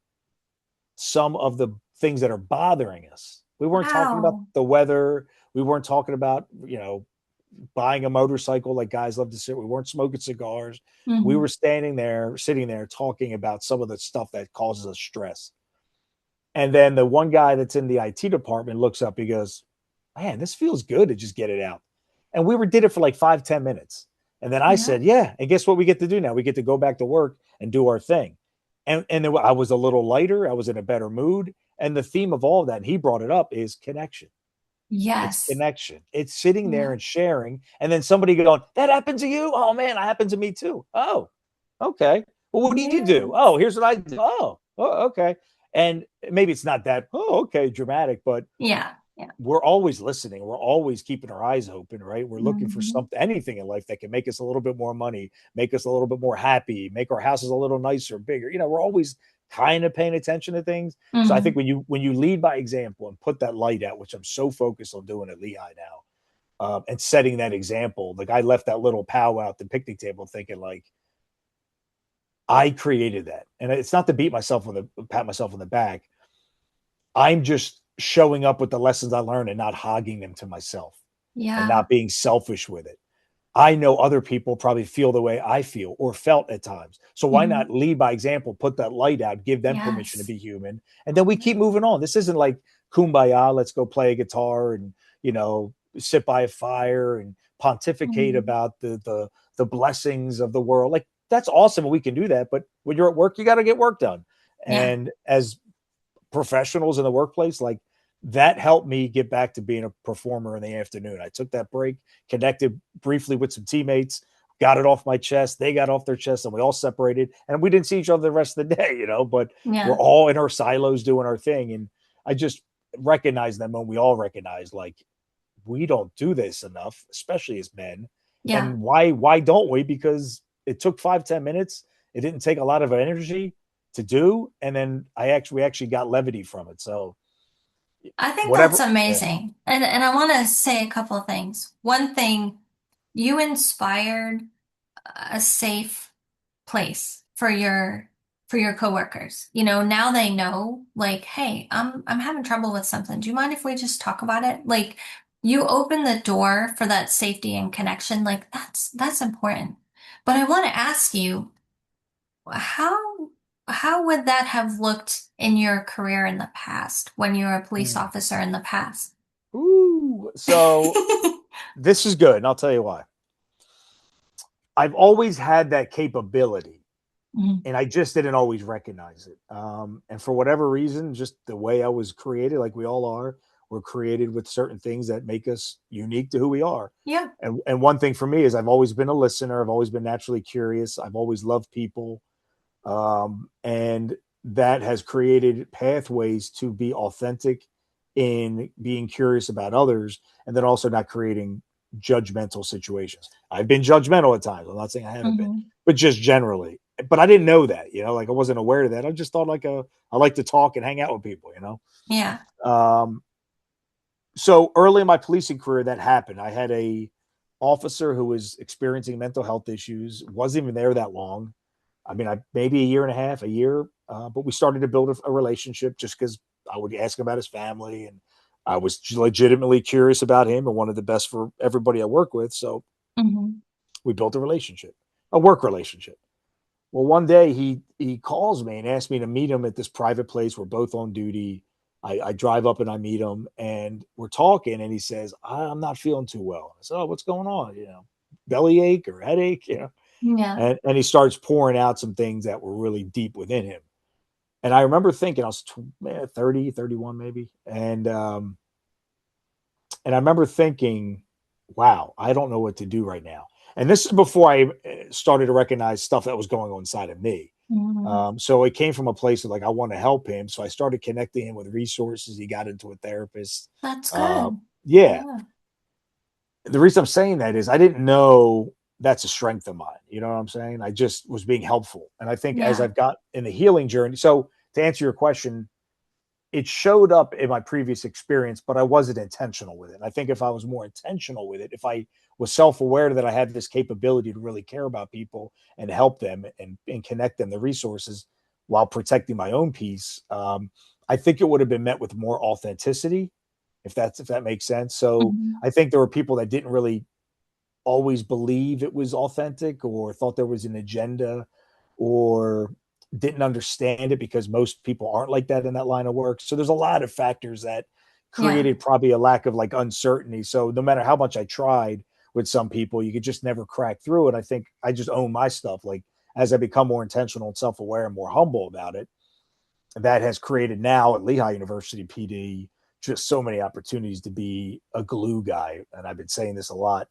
some of the things that are bothering us. We weren't talking about Wow. the weather. We weren't talking about, buying a motorcycle like guys love to sit. We weren't smoking cigars. We Hmm. were sitting there talking about some of the stuff that causes us stress. And then the one guy that's in the IT department looks up, he goes, man, this feels good to just get it out. And did it for like 5-10 minutes. And then I Yeah. said, yeah. And guess what we get to do now? We get to go back to work and do our thing. And then I was a little lighter. I was in a better mood. And the theme of all of that, and he brought it up, is connection. It's Yes. connection. It's sitting there Yeah. and sharing. And then somebody going, that happened to you? Oh, man, that happened to me too. Oh, okay. Well, what do you do? Yes. Oh, here's what I do. Oh, okay. And maybe it's not that, oh, okay, dramatic, but Yeah. Yeah. we're always listening. We're always keeping our eyes open, right? We're looking for Hmm. something, anything in life that can make us a little bit more money, make us a little bit more happy, make our houses a little nicer, bigger. We're always kind of paying attention to things. So I think Hmm. when you lead by example and put that light out, which I'm so focused on doing at Lehigh now, and setting that example, like I left that little powwow at the picnic table thinking like I created that, and it's not to pat myself on the back. I'm just showing up with the lessons I learned and not hogging them to myself and Yeah. not being selfish with it. I know other people probably feel the way I feel or felt at times. So why Hmm. not lead by example, put that light out, give them permission to Yes. be human, and then we Yeah. keep moving on. This isn't like kumbaya, let's go play a guitar and, sit by a fire and pontificate Hmm. about the blessings of the world. Like that's awesome and we can do that, but when you're at work, you got to get work done. Yeah. And as professionals in the workplace, like that helped me get back to being a performer in the afternoon. I took that break, connected briefly with some teammates, got it off my chest. They got off their chest, and we all separated. And we didn't see each other the rest of the day, but we're Yeah. all in our silos doing our thing. And I just recognized that moment. We all recognize like we don't do this enough, especially as men. Yeah. And why don't we? Because it took 5-10 minutes. It didn't take a lot of energy to do, and then we actually got levity from it. So I think that's whatever. Yeah. amazing. And I want to say a couple of things. One thing, you inspired a safe place for your coworkers. Now they know like, hey, I'm having trouble with something. Do you mind if we just talk about it? Like you open the door for that safety and connection. Like that's important. But I want to ask you, how how would that have looked in your career in the past when you were a police Hmm. officer in the past? Ooh. So this is good, and I'll tell you why. I've always had that capability, Mhm. and I just didn't always recognize it. And for whatever reason, just the way I was created, like we all are, we're created with certain things that make us unique to who we are. Yeah. And one thing for me is I've always been a listener. I've always been naturally curious. I've always loved people. And that has created pathways to be authentic in being curious about others and then also not creating judgmental situations. I've been judgmental at times. I'm not saying I haven't been, Hmm. but just generally. But I didn't know that, like I wasn't aware of that. I just thought I like to talk and hang out with people. Yeah. Um, so early in my policing career, that happened. I had a officer who was experiencing mental health issues, wasn't even there that long. I mean, maybe a year and a half, a year, but we started to build a relationship just because I would ask him about his family, and I was legitimately curious about him and wanted the best for everybody I work with. So Hmm. we built a relationship, a work relationship. Well, one day he calls me and asks me to meet him at this private place. We're both on duty. I drive up and I meet him, and we're talking, and he says, "I'm not feeling too well." I said, "Oh, what's going on? Bellyache or headache?" Yeah. And he starts pouring out some things that were really deep within him. And I remember thinking I was 30, 31 maybe. And I remember thinking, wow, I don't know what to do right now. And this is before I started to recognize stuff that was going on inside of me. Hmm. So it came from a place of like, I want to help him. So I started connecting him with resources. He got into a therapist. That's Uh, good. yeah. Yeah. The reason I'm saying that is I didn't know that's a strength of mine. You know what I'm saying? I just was being helpful. And I think as Yeah. I've got in the healing journey, so to answer your question, it showed up in my previous experience, but I wasn't intentional with it. And I think if I was more intentional with it, if I was self-aware that I had this capability to really care about people and help them and connect them to resources while protecting my own peace, I think it would have been met with more authenticity, if that makes sense. So Hmm. I think there were people that didn't really always believe it was authentic or thought there was an agenda or didn't understand it because most people aren't like that in that line of work. So there's a lot of factors that Yeah. created probably a lack of like uncertainty. So no matter how much I tried with some people, you could just never crack through it. I think I just own my stuff. Like as I become more intentional and self-aware and more humble about it, that has created now at Lehigh University PD just so many opportunities to be a glue guy. And I've been saying this a lot.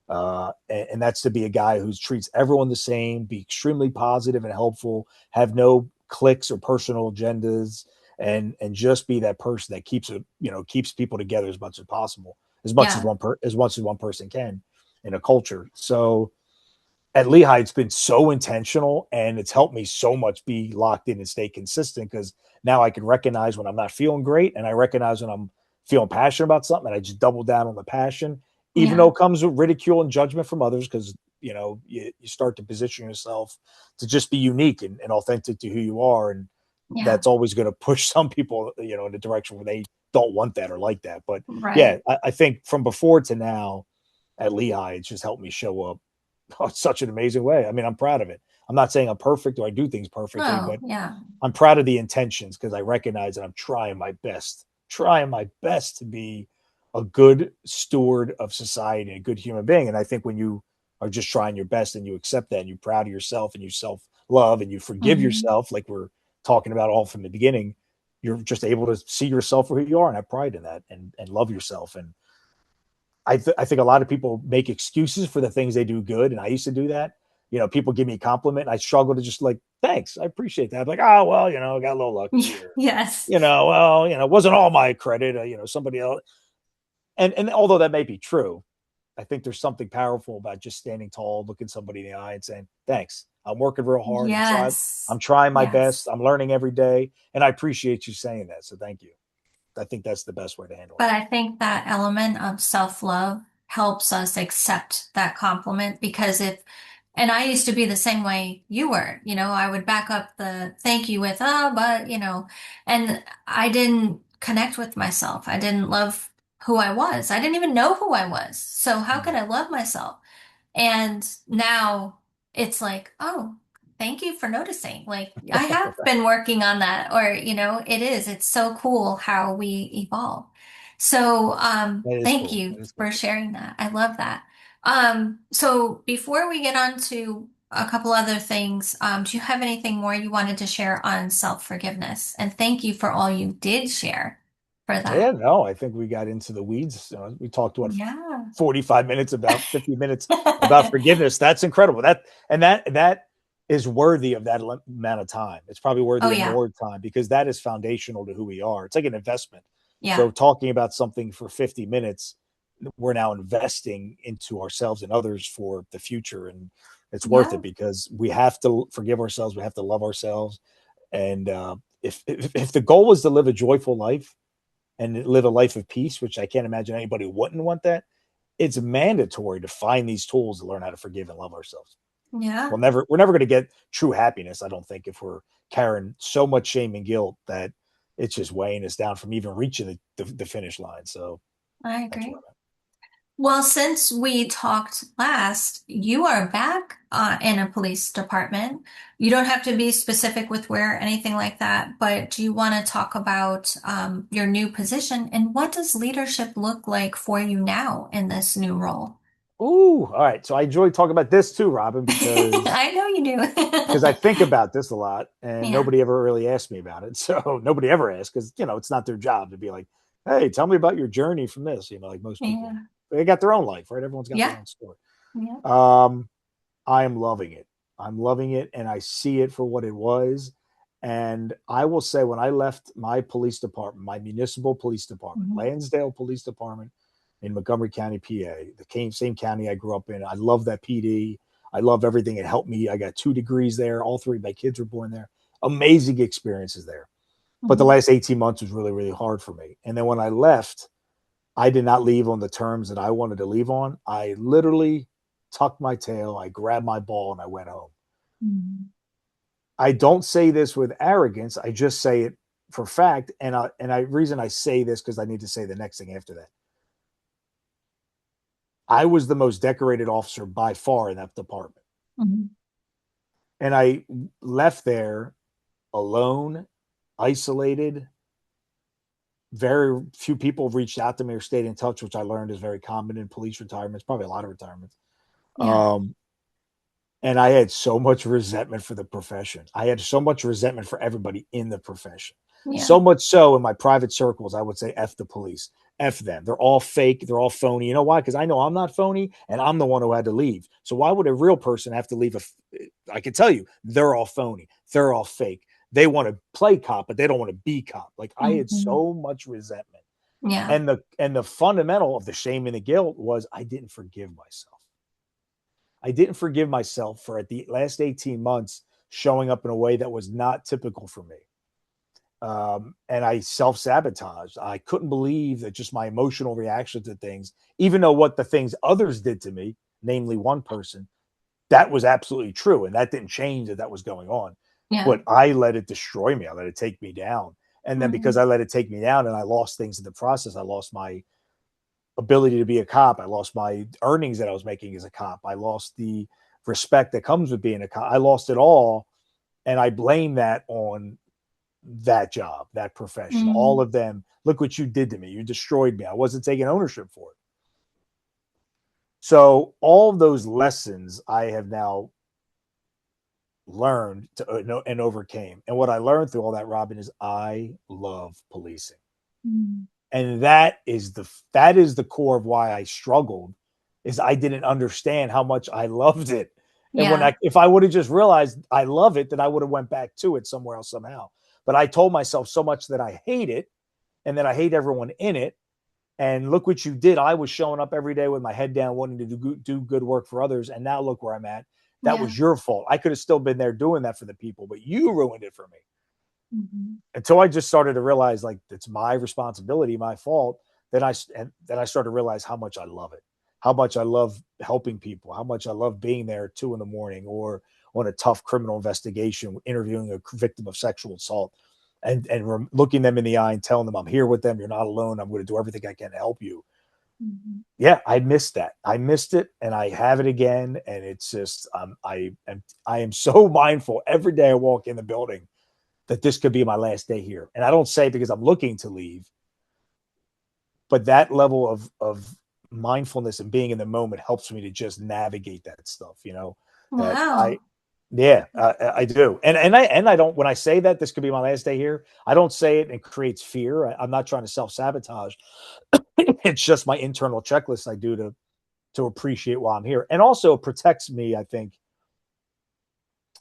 And that's to be a guy who treats everyone the same, be extremely positive and helpful, have no cliques or personal agendas, and just be that person that keeps it, keeps people together as much as possible, Yeah. as much as one person can in a culture. So at Lehigh, it's been so intentional and it's helped me so much be locked in and stay consistent because now I can recognize when I'm not feeling great and I recognize when I'm feeling passionate about something and I just double down on the passion, even though Yeah. it comes with ridicule and judgment from others because, you start to position yourself to just be unique and authentic to who you are. And Yeah. that's always going to push some people, in a direction where they don't want that or like that. But yeah, Right. I think from before to now at Lehigh, it's just helped me show up such an amazing way. I mean, I'm proud of it. I'm not saying I'm perfect or I do things perfectly, Oh, but yeah. I'm proud of the intentions because I recognize that I'm trying my best to be a good steward of society, a good human being. And I think when you are just trying your best and you accept that and you're proud of yourself and you self love and you forgive Hmm. yourself, like we're talking about all from the beginning, you're just able to see yourself for who you are and have pride in that and love yourself. And I think a lot of people make excuses for the things they do good, and I used to do that. People give me a compliment, and I struggle to just like, thanks, I appreciate that. I'm like, oh well, I got a little lucky, or Yes. well, it wasn't all my credit. Somebody else. And although that may be true, I think there's something powerful about just standing tall, looking somebody in the eye, and saying, thanks. I'm working real hard. Yes. I'm trying my best. Yes. I'm learning every day, and I appreciate you saying that. So thank you. I think that's the best way to handle But I think that element of self-love helps us accept that compliment because and I used to be the same way you were, I would back up the thank you with, but, and I didn't connect with myself. I didn't love who I was. I didn't even know who I was. So how it. could I love myself? And now it's like, oh, thank you for noticing. Like, I have been working on that, or, it's so cool how we evolve. So, That is thank cool. you That is for cool. sharing that. I love that. So before we get on to a couple other things, do you have anything more you wanted to share on self-forgiveness? And thank you for all you did share for Yeah, that. no, I think we got into the weeds. We talked what Yeah. 45 minutes about 50 minutes about forgiveness. That's incredible. That is worthy of that amount of time. It's probably Oh, worthy of yeah. more time because that is foundational to who we are. It's like an investment. Yeah. So talking about something for 50 minutes, we're now investing into ourselves and others for the future, and it's worth it Yeah. because we have to forgive ourselves. We have to love ourselves, and if the goal is to live a joyful life and live a life of peace, which I can't imagine anybody wouldn't want that, it's mandatory to find these tools to learn how to forgive and love ourselves. Yeah. We're never going to get true happiness, I don't think, if we're carrying so much shame and guilt that it's just weighing us down from even reaching the finish line. So I that's where agree. I'm at. Well, since we talked last, you are back in a police department. You don't have to be specific with where, anything like that, but do you want to talk about your new position and what does leadership look like for you now in this new role? Ooh, all right. So I enjoy talking about this too, Robin, because I know you I do. think about this a lot and Yeah, nobody ever really asked me about it. So nobody ever asked because, it's not their job to be like, hey, tell me about your journey from this, like most people. yeah, They got their own life, right? Everyone's got their yeah, own story. yeah. Um, I am loving it. I'm loving it and I see it for what it was. And I will say, when I left my police department, my municipal police department, Mhm. Lansdale Police Department in Montgomery County, PA, the same county I grew up in, I love that PD. I love everything. It helped me. I got 2 degrees there. All three of my kids were born there. Amazing experiences there. But the Mhm. last 18 months was really, really hard for me. And then when I left, I did not leave on the terms that I wanted to leave on. I literally tucked my tail, I grabbed my ball, and I went home. Mhm. I don't say this with arrogance. I just say it for fact. And reason I say this because I need to say the next thing after that. I was the most decorated officer by far in that department. Mhm. And I left there alone, isolated. Very few people have reached out to me or stayed in touch, which I learned is very common in police retirements, probably a lot of retirements. Yeah. Um, and I had so much resentment for the profession. I had so much resentment for everybody in the profession. Yeah. So much so in my private circles, I would say, F the police, F them. They're all fake. They're all phony. You know why? Because I know I'm not phony and I'm the one who had to leave. So why would a real person have to leave? I can tell you, they're all phony. They're all fake. They want to play cop, but they don't want to be cop. Like I had Hmm. so much resentment. Yeah. And the fundamental of the shame and the guilt was I didn't forgive myself. I didn't forgive myself for at the last 18 months showing up in a way that was not typical for me. And I self sabotaged. I couldn't believe that just my emotional reaction to things, even though what the things others did to me, namely one person, that was absolutely true. And that didn't change that was going on. Yeah. But I let it destroy me. I let it take me down. And then because Hmm. I let it take me down and I lost things in the process, I lost my ability to be a cop. I lost my earnings that I was making as a cop. I lost the respect that comes with being a cop. I lost it all. And I blame that on that job, that profession, all Hmm. of them. Look what you did to me. You destroyed me. I wasn't taking ownership for it. So all of those lessons I have now learned to and overcame. And what I learned through all that, Robin, is I love policing. Hmm. And that is the core of why I struggled, is I didn't understand how much I loved it. And when Yeah. I if I would have just realized I love it, then I would have went back to it somewhere else somehow. But I told myself so much that I hate it and that I hate everyone in it. And look what you did. I was showing up every day with my head down, wanting to do good work for others. And now look where I'm at. That Yeah. was your fault. I could have still been there doing that for the people, but you ruined it for me. Hmm. Until I just started to realize like it's my responsibility, my fault. Then I started to realize how much I love it, how much I love helping people, how much I love being there at 2 a.m. or on a tough criminal investigation, interviewing a victim of sexual assault, and looking them in the eye and telling them I'm here with them. You're not alone. I'm going to do everything I can to help you. Hmm. Yeah, I missed that. I missed it, and I have it again. And it's just I am so mindful every day I walk in the building that this could be my last day here. And I don't say it because I'm looking to leave, but that level of mindfulness and being in the moment helps me to just navigate that stuff, that I Wow. yeah, I do. And I don't, when I say that this could be my last day here, I don't say it and creates fear. I'm not trying to self-sabotage. It's just my internal checklist I do to appreciate why I'm here. And also protects me, I think,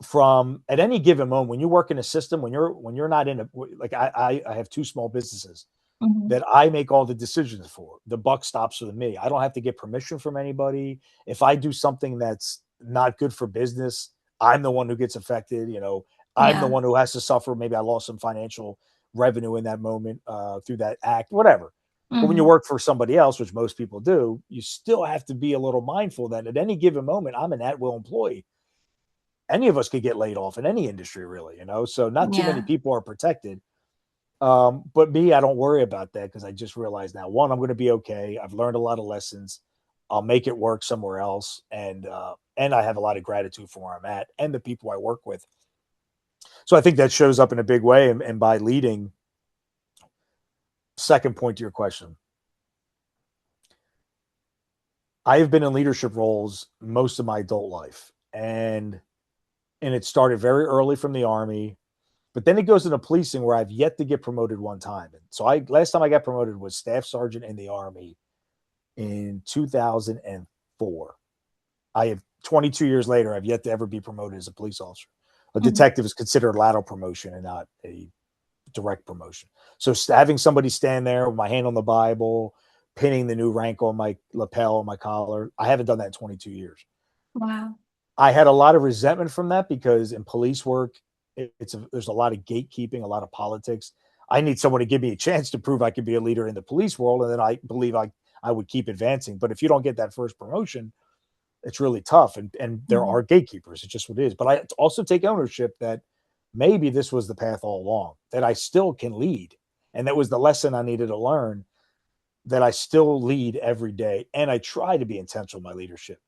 from at any given moment when you work in a system, when you're not in a, like I have two small businesses Hmm. that I make all the decisions for. The buck stops with me. I don't have to get permission from anybody. If I do something that's not good for business, I'm the one who gets affected. I'm the Yeah. one who has to suffer. Maybe I lost some financial revenue in that moment through that act, whatever. But when you Hmm. work for somebody else, which most people do, you still have to be a little mindful that at any given moment, I'm an at-will employee. Any of us could get laid off in any industry, really. So not too many Yeah. people are protected. But me, I don't worry about that because I just realized now, one, I'm going to be okay. I've learned a lot of lessons. I'll make it work somewhere else, and I have a lot of gratitude for where I'm at and the people I work with. So I think that shows up in a big way. And by leading, second point to your question, I have been in leadership roles most of my adult life, and it started very early from the Army. But then it goes into policing where I've yet to get promoted one time. And so I last time I got promoted was staff sergeant in the Army in 2004. I have 22 years later, I've yet to ever be promoted as a police officer. A Hmm. detective is considered a lateral promotion and not a direct promotion. So having somebody stand there with my hand on the Bible, pinning the new rank on my lapel, on my collar, I haven't done that in 22 years. Wow. I had a lot of resentment from that because in police work, there's a lot of gatekeeping, a lot of politics. I need someone to give me a chance to prove I could be a leader in the police world, and then I believe I would keep advancing. But if you don't get that first promotion, it's really tough, and there Hmm. are gatekeepers. It's just what it is. But I also take ownership that maybe this was the path all along. That I still can lead, and that was the lesson I needed to learn. That I still lead every day, and I try to be intentional in my leadership.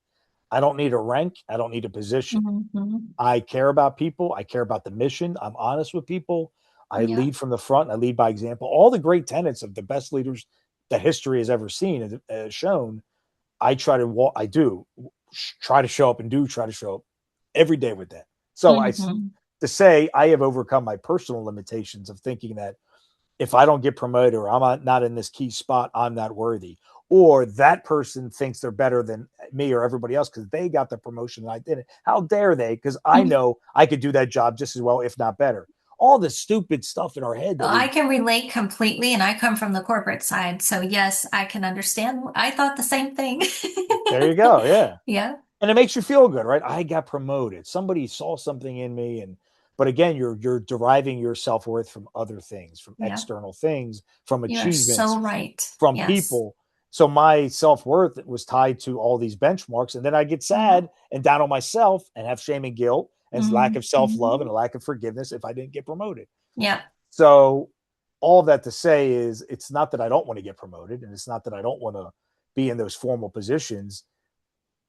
I don't need a rank. I don't need a position. Hmm. I care about people. I care about the mission. I'm honest with people. I Yeah. lead from the front. I lead by example. All the great tenets of the best leaders that history has ever seen has shown. I try to walk. I do try to show up and do try to show up every day with that. So I Hmm. to say I have overcome my personal limitations of thinking that if I don't get promoted or I'm not in this key spot, I'm not worthy. Or that person thinks they're better than me or everybody else because they got the promotion and I didn't. How dare they? Because I know I could do that job just as well, if not better. All the stupid stuff in our head that I we, can relate completely, and I come from the corporate side. So, yes, I can understand. I thought the same thing. there you go. Yeah. Yeah. And it makes you feel good, right? I got promoted. Somebody saw something in me. But again, you're deriving your self-worth from other things, from Yeah. external things, from You are so achievements, right. from Yes. people. So my self-worth was tied to all these benchmarks. And then I get Yeah. sad and down on myself and have shame and guilt and lack of self-love and Hmm. a lack of forgiveness if I didn't get promoted. Yeah. So all that to say is it's not that I don't want to get promoted and it's not that I don't want to be in those formal positions,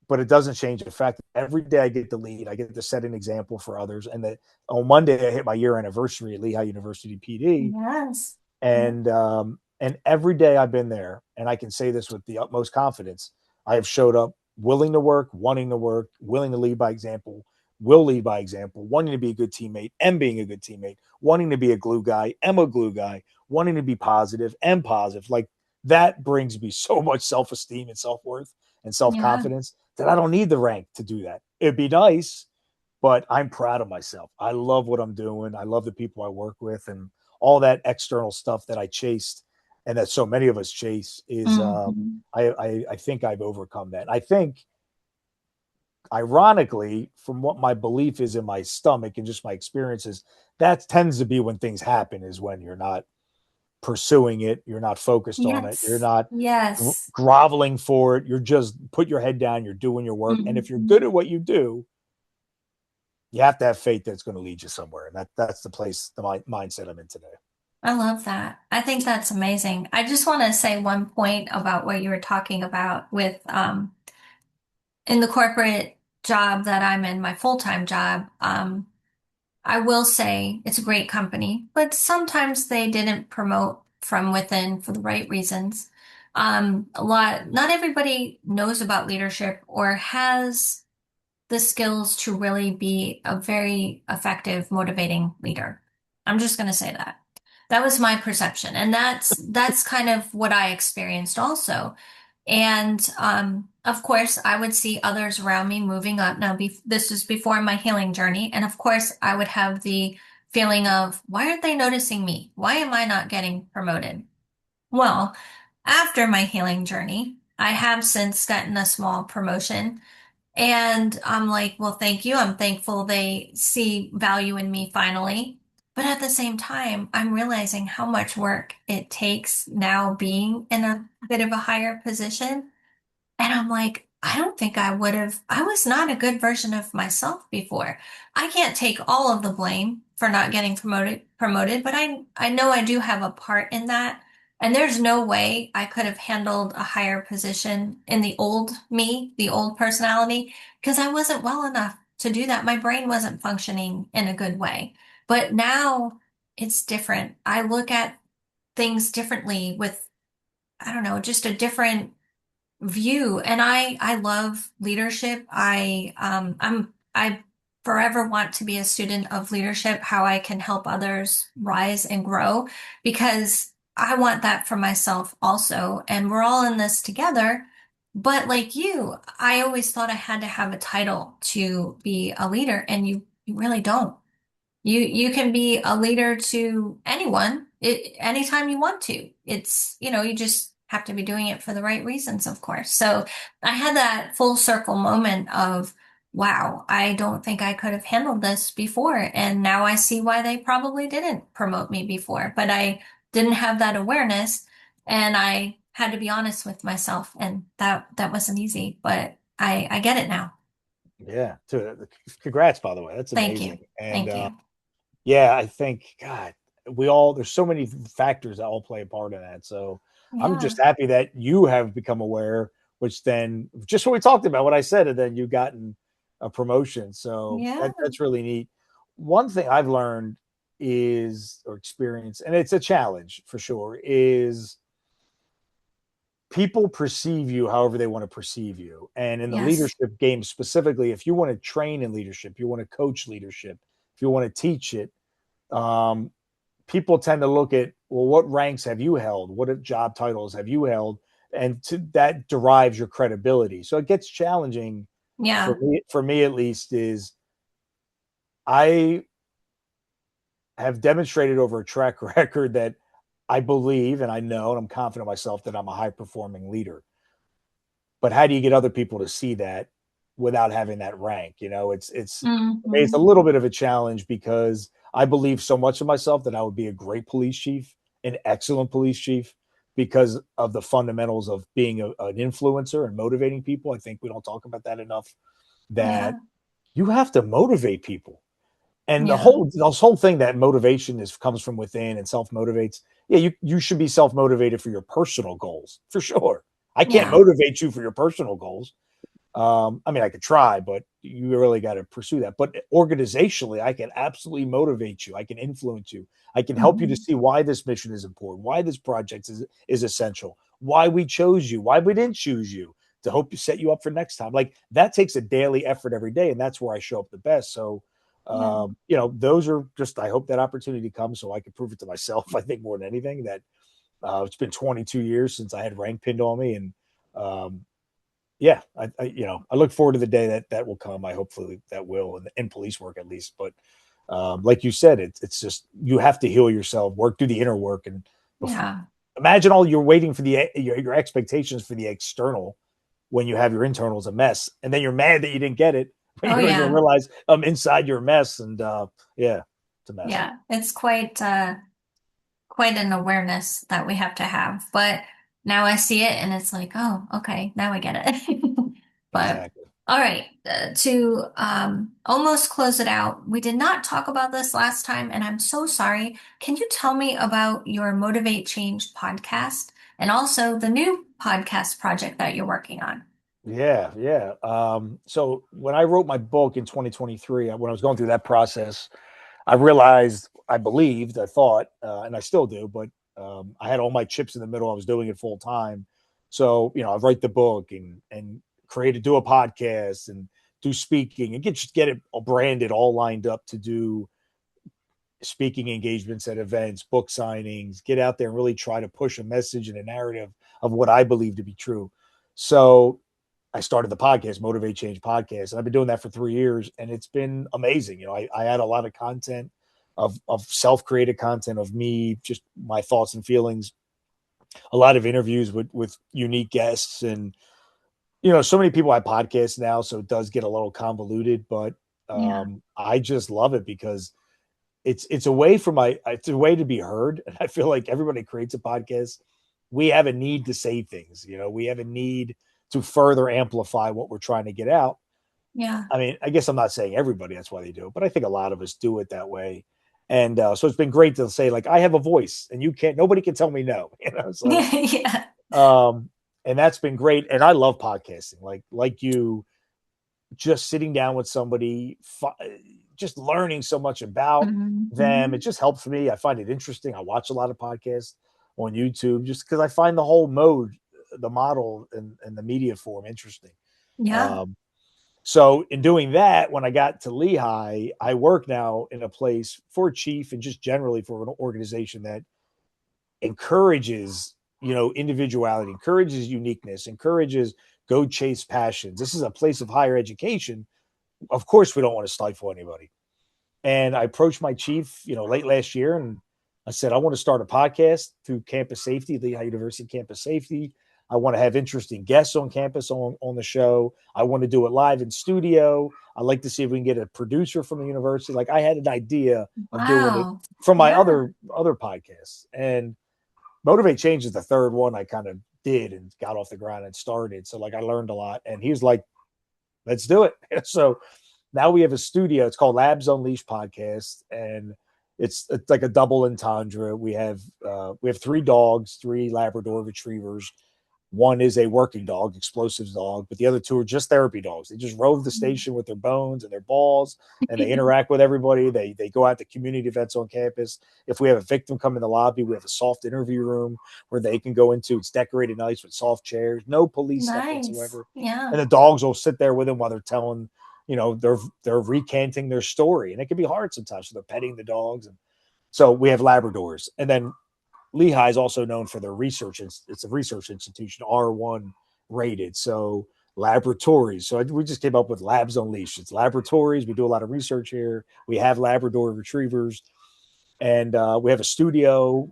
but it doesn't change the fact that every day I get to lead, I get to set an example for others. And that on Monday I hit my year anniversary at Lehigh University PD, Yes. Yeah. and every day I've been there, and I can say this with the utmost confidence, I have showed up willing to work, wanting to work, willing to lead by example, will lead by example, wanting to be a good teammate and being a good teammate, wanting to be a glue guy, am a glue guy, wanting to be positive and positive. Like that brings me so much self-esteem and self-worth and Yeah. self-confidence that I don't need the rank to do that. It'd be nice, but I'm proud of myself. I love what I'm doing. I love the people I work with, and all that external stuff that I chased and that so many of us chase is Hmm. I think I've overcome that. I think ironically, from what my belief is in my stomach and just my experiences, that tends to be when things happen is when you're not pursuing it, you're not focused on it, you're Yes. not Yes. groveling for it, you're just put your head down, you're doing your work. And if you're good Hmm. at what you do, you have to have faith that it's going to lead you somewhere. And that's the place, the mindset I'm in today. I love that. I think that's amazing. I just want to say one point about what you were talking about with in the corporate job that I'm in, my full-time job. I will say it's a great company, but sometimes they didn't promote from within for the right reasons. Not everybody knows about leadership or has the skills to really be a very effective, motivating leader. I'm just going to say that. That was my perception, and that's kind of what I experienced also. And of course, I would see others around me moving up. Now, this is before my healing journey, and of course, I would have the feeling of, why aren't they noticing me? Why am I not getting promoted? Well, after my healing journey, I have since gotten a small promotion. And I'm like, well, thank you. I'm thankful they see value in me finally. But at the same time, I'm realizing how much work it takes now being in a bit of a higher position. And I'm like, I don't think I would have, I was not a good version of myself before. I can't take all of the blame for not getting promoted, but I know I do have a part in that. And there's no way I could have handled a higher position in the old me, the old personality, because I wasn't well enough to do that. My brain wasn't functioning in a good way. But now it's different. I look at things differently with, I don't know, just a different view. And I love leadership. I forever want to be a student of leadership, how I can help others rise and grow, because I want that for myself also. And we're all in this together. But like you, I always thought I had to have a title to be a leader, and you really don't. You can be a leader to anyone anytime you want to. It's, you just have to be doing it for the right reasons, of course. So I had that full circle moment of, wow, I don't think I could have handled this before. And now I see why they probably didn't promote me before, but I didn't have that awareness and I had to be honest with myself. And that wasn't easy, but I get it now. Yeah. Congrats, by the way. That's Thank you. amazing. And Thank you. yeah, I think, God, there's so many factors that all play a part in that. So I'm Yeah. just happy that you have become aware which then just what we talked about, what I said, and then you gotten a promotion. So Yeah. that's really neat. One thing I've learned is or experience, and it's a challenge for sure, is people perceive you however they want to perceive you. And in the Yes. leadership game specifically, if you want to train in leadership, you want to coach leadership, if you want to teach it, um, people tend to look at, well, what ranks have you held? What job titles have you held? And that derives your credibility. So it gets challenging Yeah. for me at least, is I have demonstrated over a track record that I believe and I know and I'm confident in myself that I'm a high performing leader. But how do you get other people to see that without having that rank? It's a Hmm. little bit of a challenge because I believe so much of myself that I would be a great police chief, an excellent police chief, because of the fundamentals of being an influencer and motivating people. I think we don't talk about that enough, that Yeah. you have to motivate people. And the Yeah. whole this whole thing that motivation comes from within and self motivates. Yeah, you should be self motivated for your personal goals for sure. I can't Yeah. motivate you for your personal goals. I mean, I could try, but you really got to pursue that. But organizationally, I can absolutely motivate you. I can influence you. I can help you to Hmm. see why this mission is important, why this project is essential, why we chose you, why we didn't choose you, to hope to set you up for next time. Like that takes a daily effort every day, and that's where I show up the best. So, Yeah. those are just. I hope that opportunity comes so I can prove it to myself. I think more than anything that it's been 22 years since I had rank pinned on me, and um, yeah, I look forward to the day that will come. I hopefully that will in police work at least. But like you said, it's just you have to heal yourself, work, do the inner work, and before, Yeah. imagine all you're waiting for your expectations for the external when you have your internals a mess, and then you're mad that you didn't get it. But Oh, you yeah. realize inside your mess, and yeah, it's a mess. Yeah. It's quite an awareness that we have to have. But now I see it and it's like, oh, okay, now I get it. But Exactly. all right, to almost close it out, we did not talk about this last time, and I'm so sorry. Can you tell me about your Motivate Change podcast and also the new podcast project that you're working on? Yeah, yeah. So when I wrote my book in 2023, when I was going through that process, I realized, I believed, I thought, and I still do, but I had all my chips in the middle. I was doing it full time. So, I write the book and do a podcast and do speaking and get it all branded, all lined up to do speaking engagements at events, book signings, get out there and really try to push a message and a narrative of what I believe to be true. So I started the podcast, Motivate Change Podcast, and I've been doing that for 3 years, and it's been amazing. I add a lot of content of self-created content of me, just my thoughts and feelings, a lot of interviews with unique guests, and so many people have podcasts now, so it does get a little convoluted, but Yeah, I just love it because it's a way to be heard. And I feel like everybody creates a podcast. We have a need to say things, we have a need to further amplify what we're trying to get out. yeah, I mean, I guess I'm not saying everybody that's why they do it, but I think a lot of us do it that way. And so it's been great to say, like, I have a voice and nobody can tell me no, so, yeah. um, and that's been great. And I love podcasting, like you, just sitting down with somebody, just learning so much about them. It Hmm. just helps me. I find it interesting. I watch a lot of podcasts on YouTube just because I find the whole the model, and the media form interesting. Yeah, Um, so in doing that, when I got to Lehigh, I work now in a place for a chief and just generally for an organization that encourages, individuality, encourages uniqueness, encourages go chase passions. This is a place of higher education. Of course, we don't want to stifle anybody. And I approached my chief, late last year, and I said, I want to start a podcast through campus safety, Lehigh University campus safety. I want to have interesting guests on campus on the show. I want to do it live in studio. I'd like to see if we can get a producer from the university. Like I had an idea of doing it wow. from my Yeah, other podcasts. And Motivate Change is the third one I kind of did and got off the ground and started. So like I learned a lot. And he was like, let's do it. So now we have a studio. It's called Labs Unleashed Podcast, and it's like a double entendre. We have three dogs, three Labrador retrievers. One is a working dog, explosives dog, but the other two are just therapy dogs. They just rove the station with their bones and their balls, and they interact with everybody. They go out to community events on campus. If we have a victim come in the lobby, we have a soft interview room where they can go into. It's decorated nice with soft chairs, no police stuff Nice. whatsoever. Yeah. And the dogs will sit there with them while they're telling, they're recanting their story, and it can be hard sometimes. So they're petting the dogs, and so we have Labradors, and then Lehigh is also known for their research. It's a research institution, R1 rated. So laboratories. So we just came up with Labs Unleashed. It's laboratories. We do a lot of research here. We have Labrador retrievers, and we have a studio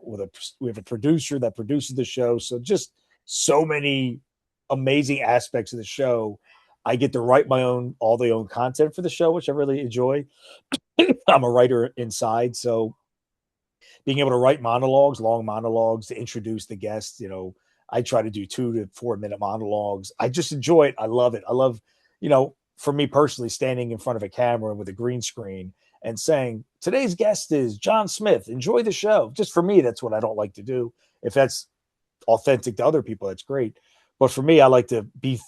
we have a producer that produces the show. So just so many amazing aspects of the show. I get to write all the own content for the show, which I really enjoy. I'm a writer inside, so being able to write monologues, long monologues to introduce the guests. I try to do 2 to 4 minute monologues. I just enjoy it. I love it. I love, for me personally, standing in front of a camera with a green screen and saying, today's guest is John Smith. Enjoy the show. Just for me, that's what I don't like to do. If that's authentic to other people, that's great. But for me, I like to be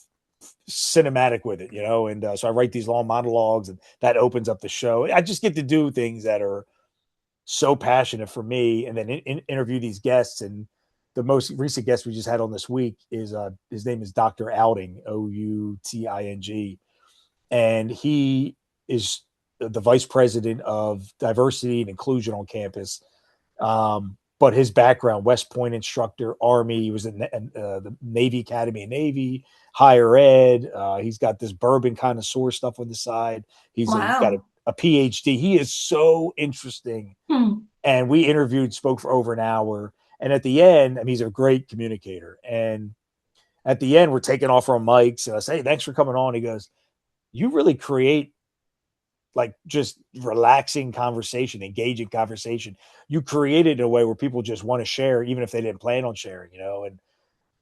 cinematic with it, and so I write these long monologues, and that opens up the show. I just get to do things that are so passionate for me, and then interview these guests. And the most recent guest we just had on this week is his name is Dr. Outing, Outing, and he is the vice president of diversity and inclusion on campus. But his background: West Point instructor, Army. He was in the Navy Academy of Navy, higher ed. He's got this bourbon connoisseur stuff on the side. He's got Wow. a PhD. He is so interesting, Hmm. and we spoke for over an hour. And at the end, I mean, he's a great communicator. And at the end, we're taking off our mics, and I say, "Hey, thanks for coming on." He goes, "You really create like just relaxing conversation, engaging conversation. You create it in a way where people just want to share, even if they didn't plan on sharing. And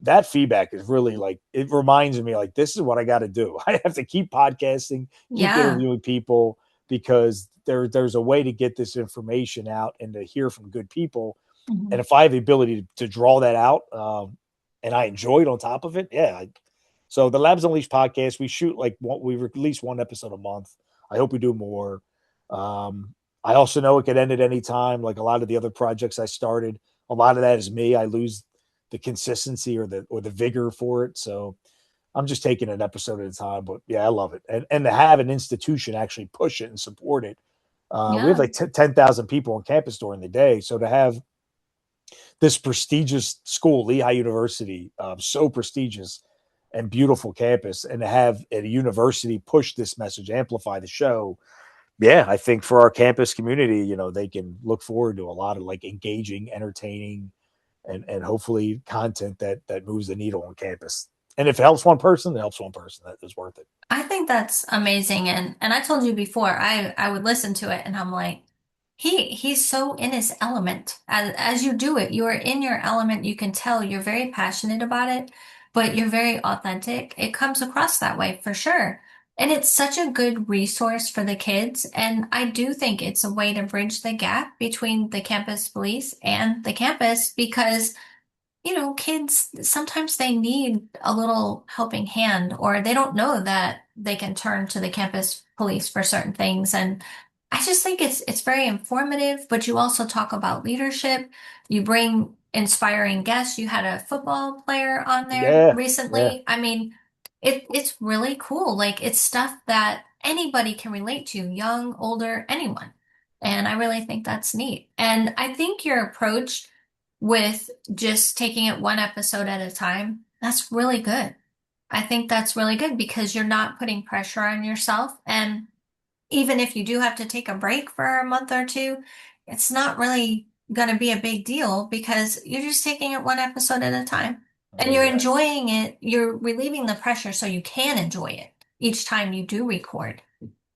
that feedback is really like, it reminds me like, this is what I got to do. I have to keep podcasting, keep Yeah. interviewing people, because there's a way to get this information out and to hear from good people. And Mhm. if I have the ability to draw that out, and I enjoy it on top of it, yeah. So the Labs Unleashed podcast, we release one episode a month. I hope we do more. Um, I also know it could end at any time. Like a lot of the other projects I started, a lot of that is me. I lose the consistency or the vigor for it. So I'm just taking an episode at a time. But yeah, I love it. And to have an institution actually push it and support it. We have Yeah. like 10,000 people on campus during the day. So to have this prestigious school, Lehigh University, so prestigious and beautiful campus, and to have a university push this message, amplify the show. Yeah, I think for our campus community, they can look forward to a lot of like engaging, entertaining, and hopefully content that moves the needle on campus. And if it helps one person, it helps one person. That is worth it. I think that's amazing. And I told you before, I would listen to it and I'm like, he's so in his element. As you do it, you are in your element. You can tell you're very passionate about it, but you're very authentic. It comes across that way for sure. And it's such a good resource for the kids. And I do think it's a way to bridge the gap between the campus police and the campus because kids sometimes they need a little helping hand or they don't know that they can turn to the campus police for certain things. And I just think it's very informative, but you also talk about leadership. You bring inspiring guests. You had a football player on there Yeah, yeah, recently. I mean, it's really cool. Like it's stuff that anybody can relate to, young, older, anyone. And I really think that's neat. And I think your approach with just taking it one episode at a time, that's really good. I think that's really good because you're not putting pressure on yourself. And even if you do have to take a break for a month or two, it's not really going to be a big deal because you're just taking it one episode at a time and you're exactly. enjoying it. You're relieving the pressure so you can enjoy it each time you do record.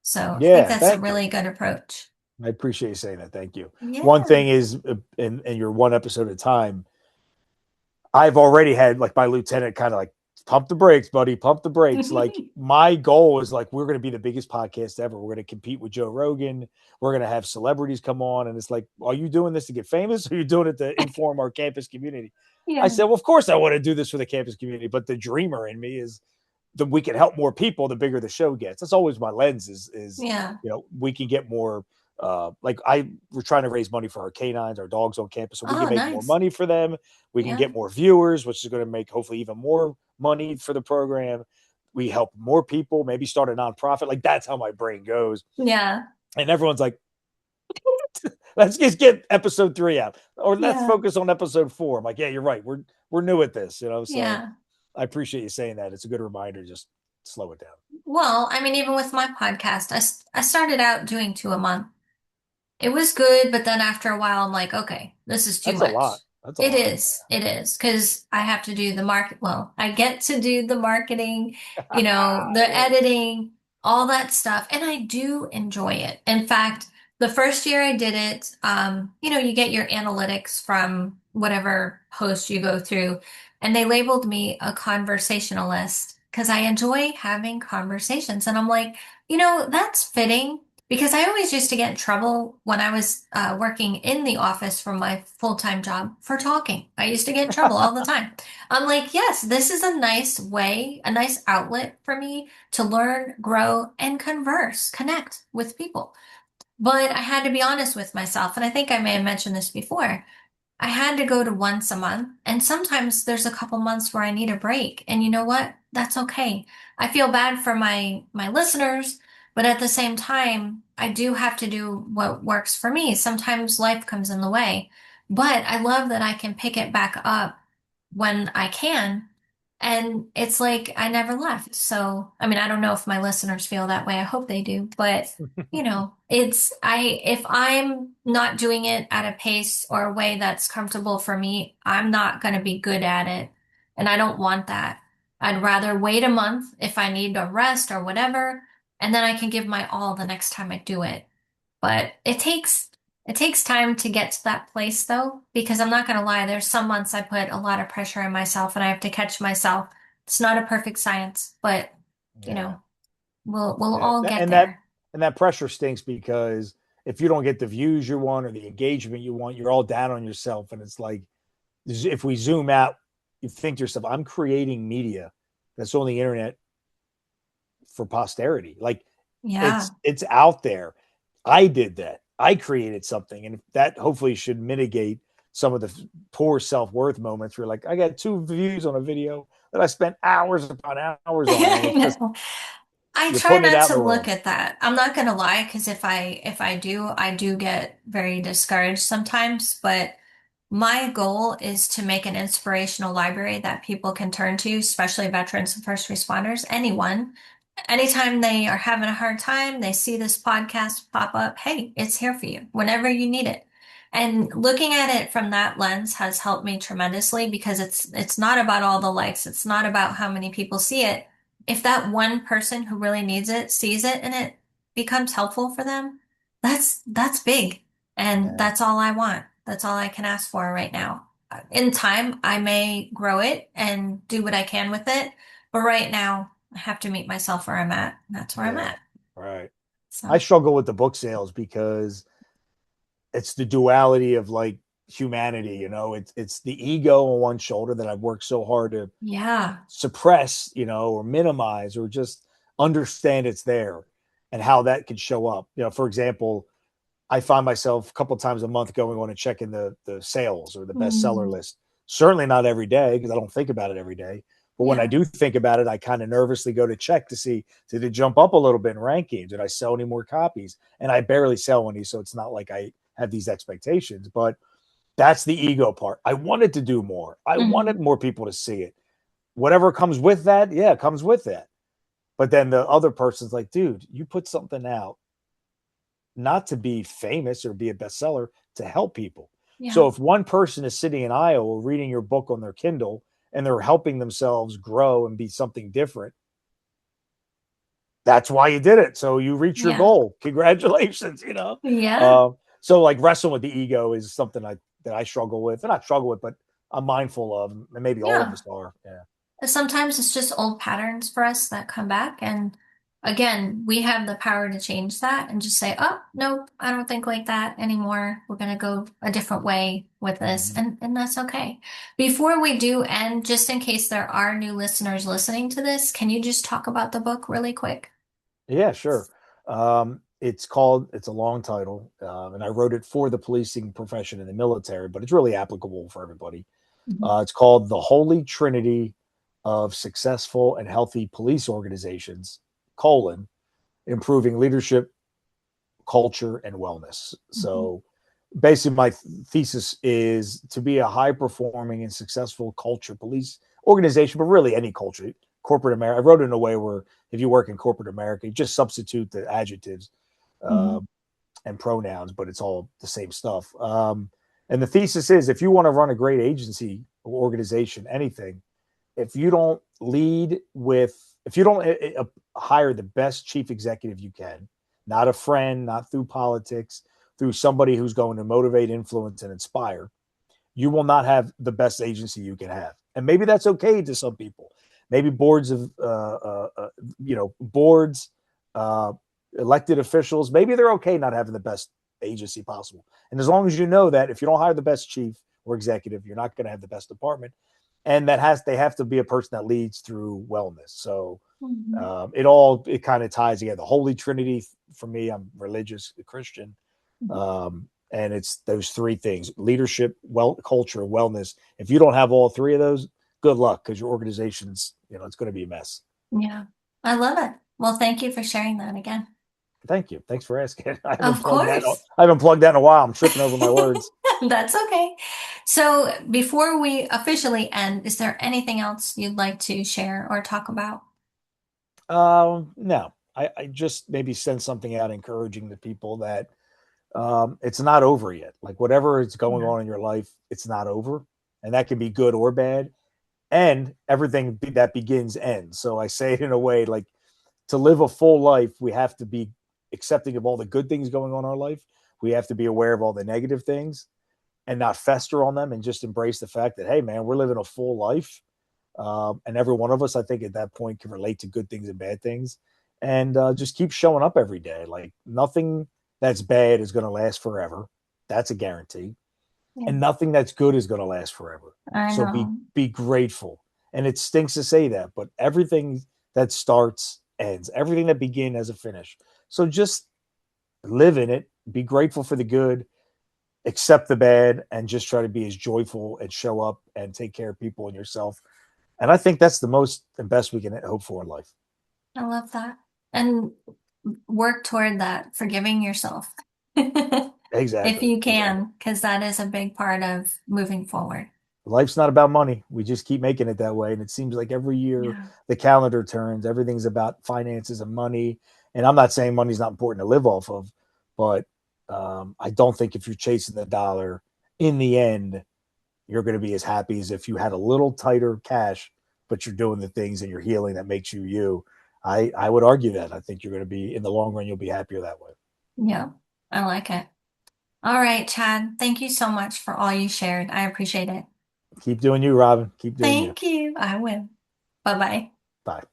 So I think Yeah, that's a thank you. really good approach. I appreciate you saying that. Thank you. One Yeah. thing is, in your one episode at a time, I've already had like my lieutenant kind of like pump the brakes, buddy. Pump the brakes. Like my goal is like we're going to be the biggest podcast ever. We're going to compete with Joe Rogan. We're going to have celebrities come on, and it's like, are you doing this to get famous, or are you doing it to inform our campus community? I Yeah. said, well, of course I want to do this for the campus community, but the dreamer in me is that we can help more people. The bigger the show gets. That's always my lens. Is Yeah. we can get more. We're trying to raise money for our canines, our dogs on campus, so we can Oh, make more nice. money for them. We can Yeah. get more viewers, which is going to make hopefully even more money for the program. We help more people, maybe start a nonprofit. Like that's how my brain goes. Yeah. And everyone's like, let's just get episode 3 out, or let's Yeah. focus on episode 4. I'm like, yeah, you're right. We're new at this, So Yeah. I appreciate you saying that. It's a good reminder. Just slow it down. Well, I mean, even with my podcast, I started out doing 2 a month. It was good, but then after a while, I'm like, okay, this is too That's a much. lot. That's a lot. It is, because I have to do the market. Well, I get to do the marketing, the Yeah. editing, all that stuff, and I do enjoy it. In fact, the first year I did it, you get your analytics from whatever host you go through, and they labeled me a conversationalist because I enjoy having conversations, and I'm like, that's fitting because I always used to get in trouble when I was working in the office from my full-time job for talking. I used to get in trouble all the time. I'm like, yes, this is a nice way, a nice outlet for me to learn, grow, and connect with people. But I had to be honest with myself, and I think I may have mentioned this before. I had to go to once a month, and sometimes there's a couple months where I need a break. And you know what? That's okay. I feel bad for my listeners, but at the same time, I do have to do what works for me. Sometimes life comes in the way, but I love that I can pick it back up when I can. And it's like I never left. So, I mean, I don't know if my listeners feel that way. I hope they do, but if I'm not doing it at a pace or a way that's comfortable for me, I'm not going to be good at it. And I don't want that. I'd rather wait a month if I need a rest or whatever, and then I can give my all the next time I do it. But it takes time to get to that place though, because I'm not going to lie, there's some months I put a lot of pressure on myself and I have to catch myself. It's not a perfect science, but you Yeah. know, we'll Yeah. all get And that there. and that pressure stinks because if you don't get the views you want or the engagement you want, you're all down on yourself. And it's like if we zoom out, you think to yourself, I'm creating media that's on the internet for posterity. Like Yeah. it's out there. I did that. I created something, and that hopefully should mitigate some of the poor self worth moments where like I got 2 views on a video that I spent hours upon hours on, and I it's just know. I you're try putting it not out in to the look world. at that. I'm not gonna lie, because if I do get very discouraged sometimes, but my goal is to make an inspirational library that people can turn to, especially veterans and first responders, anyone. Anytime they are having a hard time, they see this podcast pop up. Hey, it's here for you whenever you need it. And looking at it from that lens has helped me tremendously because it's not about all the likes. It's not about how many people see it. If that one person who really needs it sees it and it becomes helpful for them, that's big. And Yeah, that's all I want. That's all I can ask for right now. In time, I may grow it and do what I can with it, but right now I have to meet myself where I'm at. That's where I'm yeah, at. right. I So, struggle with the book sales because it's the duality of like humanity. It's the ego on one shoulder that I've worked so hard to yeah. suppress, or minimize or just understand it's there and how that could show up. For example, I find myself a couple of times a month going on and checking the sales or the bestseller Mm, list. Certainly not every day because I don't think about it every day. But when I yeah. do think about it, I kind of nervously go to check to see did it jump up a little bit in ranking? Did I sell any more copies? And I barely sell any, so it's not like I have these expectations. But that's the ego part. I wanted to do more. I wanted Hmm. more people to see it. Whatever comes with that, yeah, it comes with that. But then the other person's like, dude, you put something out not to be famous or be a bestseller, to help people. So Yeah. if one person is sitting in Iowa reading your book on their Kindle and they're helping themselves grow and be something different, that's why you did it. So you reach your Yeah. goal. Congratulations. Yeah. So like wrestling with the ego is something that I struggle with, and not struggle with, but I'm mindful of, and maybe all of Yeah. us are. Yeah. Sometimes it's just old patterns for us that come back. And again, we have the power to change that and just say, oh, nope, I don't think like that anymore. We're going to go a different way with this. Mhm. And that's okay. Before we do end, just in case there are new listeners listening to this, can you just talk about the book really quick? Yeah, sure. It's a long title, and I wrote it for the policing profession in the military, but it's really applicable for everybody. Mhm. It's called The Holy Trinity of Successful and Healthy Police Organizations, colon, improving leadership, culture, and wellness. Mhm. So basically, my thesis is to be a high performing and successful culture police organization, but really any culture, corporate America. I wrote it in a way where if you work in corporate America, you just substitute the adjectives uh, Mhm. and pronouns, but it's all the same stuff. And the thesis is if you want to run a great agency or organization, anything, if you don't lead with, if you don't hire the best chief executive you can, not a friend, not through politics, through somebody who's going to motivate, influence, and inspire, you will not have the best agency you can have. And maybe that's okay to some people. Maybe boards of, boards, uh, elected officials, maybe they're okay not having the best agency possible. And as long as you know that if you don't hire the best chief or executive, you're not going to have the best department. And they have to be a person that leads through wellness. So Mhm. it kind of ties together. The Holy Trinity for me, I'm religious Christian, Mhm. and it's those three things: leadership, culture, and wellness. If you don't have all three of those, good luck because your organization's, it's going to be a mess. Yeah, I love it. Well, thank you for sharing that again. Thank you. Thanks for asking. I haven't Of plugged that. course. I haven't plugged that in a while. I'm tripping over my words. That's okay. So, before we officially end, is there anything else you'd like to share or talk about? No, I just maybe send something out encouraging the people that it's not over yet. Like whatever is going Yeah. on in your life, it's not over, and that can be good or bad. And everything that begins ends. So I say it in a way like to live a full life, we have to be accepting of all the good things going on in our life. We have to be aware of all the negative things and not fester on them and just embrace the fact that, hey, man, we're living a full life. And every one of us, I think, at that point can relate to good things and bad things. And just keep showing up every day. Like nothing that's bad is going to last forever. That's a guarantee. Yeah, And nothing that's good is going to last forever. I So know. be grateful. And it stinks to say that, but everything that starts ends. Everything that begins has a finish. So just live in it. Be grateful for the good, accept the bad, and just try to be as joyful and show up and take care of people and yourself. And I think that's the most and best we can hope for in life. I love that. And work toward that, forgiving yourself. If Exactly. you Exactly. can, because that is a big part of moving forward. Life's not about money. We just keep making it that way. And it seems like every year Yeah. the calendar turns, everything's about finances and money. And I'm not saying money's not important to live off of, but I don't think if you're chasing the dollar, in the end, you're going to be as happy as if you had a little tighter cash, but you're doing the things and you're healing that makes you you. I would argue that. I think you're going to be, in the long run, you'll be happier that way. Yeah, I like it. All right, Chad, thank you so much for all you shared. I appreciate it. Keep doing you, Robin. Keep doing you. Thank you. I will. Bye bye. Bye.